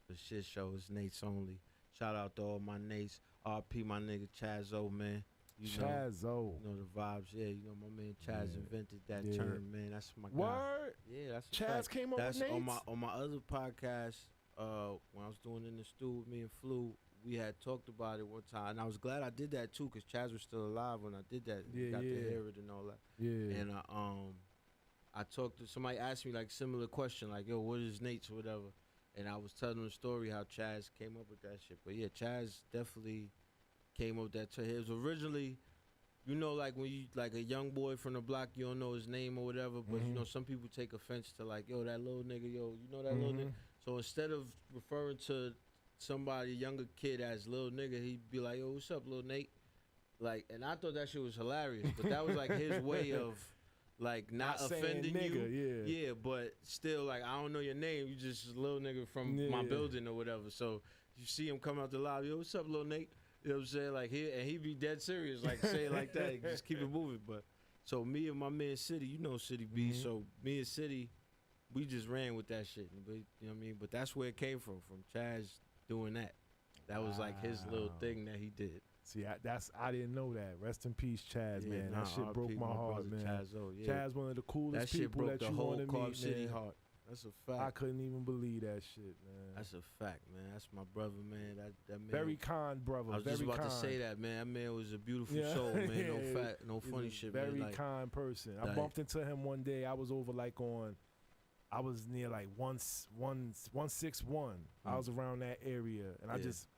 [SPEAKER 3] The shit show is Nates only. Shout out to all my Nates. RP my nigga Chazzo, man.
[SPEAKER 2] Chazzo.
[SPEAKER 3] You know the vibes. Yeah, you know my man Chaz invented that
[SPEAKER 2] Yeah.
[SPEAKER 3] term, man. That's my guy.
[SPEAKER 2] Word?
[SPEAKER 3] Yeah, that's a
[SPEAKER 2] Chaz
[SPEAKER 3] fact.
[SPEAKER 2] came up
[SPEAKER 3] That's
[SPEAKER 2] with
[SPEAKER 3] on
[SPEAKER 2] Nates?
[SPEAKER 3] my other podcast. When I was doing In the Stew with me and Flu, we had talked about it one time, and I was glad I did that too, cause Chaz was still alive when I did that.
[SPEAKER 2] Yeah,
[SPEAKER 3] Got to
[SPEAKER 2] yeah.
[SPEAKER 3] hear it and all that.
[SPEAKER 2] Yeah.
[SPEAKER 3] And I talked to somebody, asked me like similar question, like, yo, what is Nate's or whatever, and I was telling them the story how Chaz came up with that shit. But yeah, Chaz definitely came up with that term. It was originally, you know, like when you like a young boy from the block, you don't know his name or whatever, but you know, some people take offense to like, yo, that little nigga, yo, you know that little nigga. So instead of referring to somebody, a younger kid, as little nigga, he'd be like, yo, what's up, little Nate? Like, and I thought that shit was hilarious, but that was like his way of like not
[SPEAKER 2] saying
[SPEAKER 3] offending
[SPEAKER 2] nigga,
[SPEAKER 3] you.
[SPEAKER 2] yeah.
[SPEAKER 3] Yeah, but still, like, I don't know your name. You just a little nigga from my building or whatever. So you see him come out the lobby, yo, what's up, little Nate? You know what I'm saying? Like, he be dead serious, like, say it like that. Just keep it moving. But so me and my man City, you know City B. So me and City, we just ran with that shit. But, you know what I mean? But that's where it came from Chaz doing that. That was like his little thing that he did.
[SPEAKER 2] See, I didn't know that. Rest in peace, Chaz,
[SPEAKER 3] Yeah,
[SPEAKER 2] man.
[SPEAKER 3] nah,
[SPEAKER 2] That shit broke
[SPEAKER 3] RP,
[SPEAKER 2] my
[SPEAKER 3] my
[SPEAKER 2] heart,
[SPEAKER 3] brother
[SPEAKER 2] man.
[SPEAKER 3] Chazzo, yeah.
[SPEAKER 2] Chaz, one of the coolest
[SPEAKER 3] That shit
[SPEAKER 2] people
[SPEAKER 3] broke
[SPEAKER 2] that
[SPEAKER 3] the
[SPEAKER 2] you
[SPEAKER 3] whole
[SPEAKER 2] want to
[SPEAKER 3] Carb
[SPEAKER 2] meet,
[SPEAKER 3] City
[SPEAKER 2] man.
[SPEAKER 3] heart. That's a fact.
[SPEAKER 2] I couldn't even believe that shit, man.
[SPEAKER 3] That's a fact, man. That's my brother, man. That man.
[SPEAKER 2] Very kind brother.
[SPEAKER 3] I was
[SPEAKER 2] very
[SPEAKER 3] just about
[SPEAKER 2] kind.
[SPEAKER 3] to say that, man. That man was a beautiful
[SPEAKER 2] Yeah.
[SPEAKER 3] soul, man.
[SPEAKER 2] Yeah.
[SPEAKER 3] No
[SPEAKER 2] He's
[SPEAKER 3] funny
[SPEAKER 2] a
[SPEAKER 3] shit,
[SPEAKER 2] very
[SPEAKER 3] man. Like,
[SPEAKER 2] kind person. I
[SPEAKER 3] like-
[SPEAKER 2] bumped into him one day. I was over like I was near like 161. I was around that area, and I
[SPEAKER 3] Yeah.
[SPEAKER 2] just.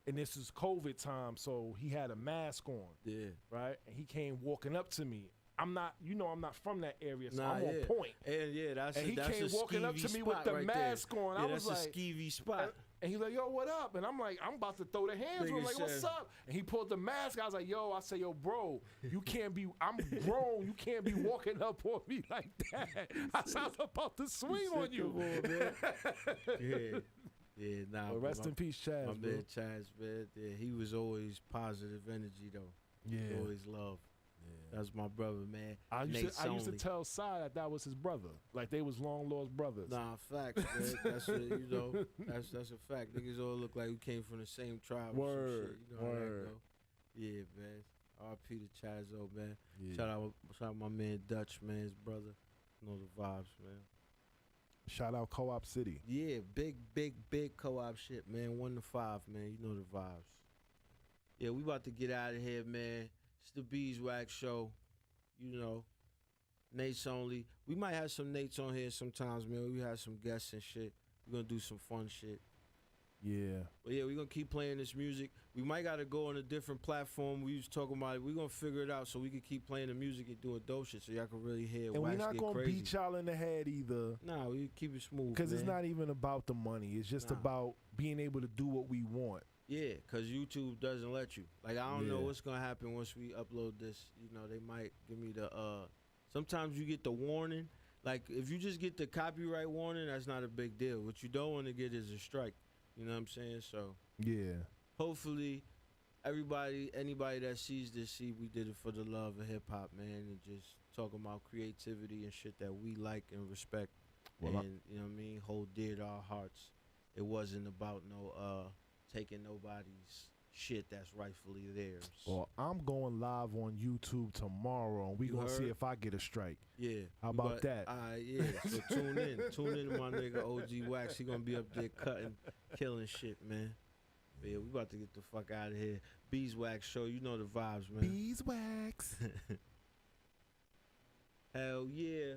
[SPEAKER 2] And this is COVID time, so he had a mask on.
[SPEAKER 3] Yeah.
[SPEAKER 2] Right? And he came walking up to me. I'm not from that area, so
[SPEAKER 3] Nah,
[SPEAKER 2] I'm on
[SPEAKER 3] yeah.
[SPEAKER 2] point.
[SPEAKER 3] And yeah, that's
[SPEAKER 2] And he
[SPEAKER 3] that's
[SPEAKER 2] came
[SPEAKER 3] a
[SPEAKER 2] walking up
[SPEAKER 3] skeevy
[SPEAKER 2] to me with
[SPEAKER 3] spot
[SPEAKER 2] the
[SPEAKER 3] right
[SPEAKER 2] mask
[SPEAKER 3] there.
[SPEAKER 2] on.
[SPEAKER 3] Yeah,
[SPEAKER 2] I was
[SPEAKER 3] that's
[SPEAKER 2] like,
[SPEAKER 3] a skeevy spot.
[SPEAKER 2] And he's like, yo, what up? And I'm like, I'm about to throw the hands. I'm
[SPEAKER 3] Nigga
[SPEAKER 2] like, what's
[SPEAKER 3] said-
[SPEAKER 2] up? And he pulled the mask. I was like, yo, yo, bro, you can't be, I'm grown. You can't be walking up on me like that. I was about to swing on you.
[SPEAKER 3] Yeah. Yeah, nah.
[SPEAKER 2] Well,
[SPEAKER 3] but
[SPEAKER 2] rest in peace, Chaz,
[SPEAKER 3] My
[SPEAKER 2] bro.
[SPEAKER 3] man Chaz, man. Yeah, he was always positive energy, though.
[SPEAKER 2] Yeah.
[SPEAKER 3] Always love. That's my brother, man.
[SPEAKER 2] I used to
[SPEAKER 3] Only.
[SPEAKER 2] tell Sai that was his brother. Like they was long lost brothers.
[SPEAKER 3] Nah, facts, man. That's a, you know, that's a fact. Niggas all look like we came from the same tribe. Or some shit. You know how that
[SPEAKER 2] Word.
[SPEAKER 3] go. Yeah, man. R.P. to Chazzo, man.
[SPEAKER 2] Yeah.
[SPEAKER 3] Shout out my man Dutch, man, his brother. Know the vibes, man.
[SPEAKER 2] Shout out Co-op City.
[SPEAKER 3] Yeah, big co-op shit, man. 1 to 5, man. You know the vibes. Yeah, we about to get out of here, man. It's the Beezewax show. You know, Nates only. We might have some Nates on here sometimes, man. We have some guests and shit. We're gonna do some fun shit.
[SPEAKER 2] Yeah.
[SPEAKER 3] But yeah, we're gonna keep playing this music. We might gotta go on a different platform. We was talking about it. We're gonna figure it out so we can keep playing the music and doing dope shit so y'all can really hear
[SPEAKER 2] And we're
[SPEAKER 3] Wax
[SPEAKER 2] not
[SPEAKER 3] get
[SPEAKER 2] gonna
[SPEAKER 3] crazy.
[SPEAKER 2] beat y'all in the head either.
[SPEAKER 3] Nah, we keep it smooth.
[SPEAKER 2] Because it's
[SPEAKER 3] man.
[SPEAKER 2] not even about the money. It's just
[SPEAKER 3] Nah.
[SPEAKER 2] about being able to do what we want.
[SPEAKER 3] Yeah, because YouTube doesn't let you. Like, I don't know
[SPEAKER 2] Yeah.
[SPEAKER 3] what's going to happen once we upload this. You know, they might give me the, sometimes you get the warning. Like, if you just get the copyright warning, that's not a big deal. What you don't want to get is a strike. You know what I'm saying? So,
[SPEAKER 2] Yeah.
[SPEAKER 3] hopefully, anybody that sees this, see we did it for the love of hip-hop, man, and just talking about creativity and shit that we like and respect.
[SPEAKER 2] Well,
[SPEAKER 3] and, you know what I mean, hold dear to our hearts. it wasn't about taking nobody's shit that's rightfully theirs.
[SPEAKER 2] Well, I'm going live on YouTube tomorrow, and we gonna see if I get a strike.
[SPEAKER 3] Yeah.
[SPEAKER 2] How about that?
[SPEAKER 3] Yeah. So tune in to my nigga OG Wax. He gonna be up there cutting, killing shit, man. But yeah, we about to get the fuck out of here. Beezewax show, you know the vibes, man.
[SPEAKER 2] Beezewax.
[SPEAKER 3] Hell yeah.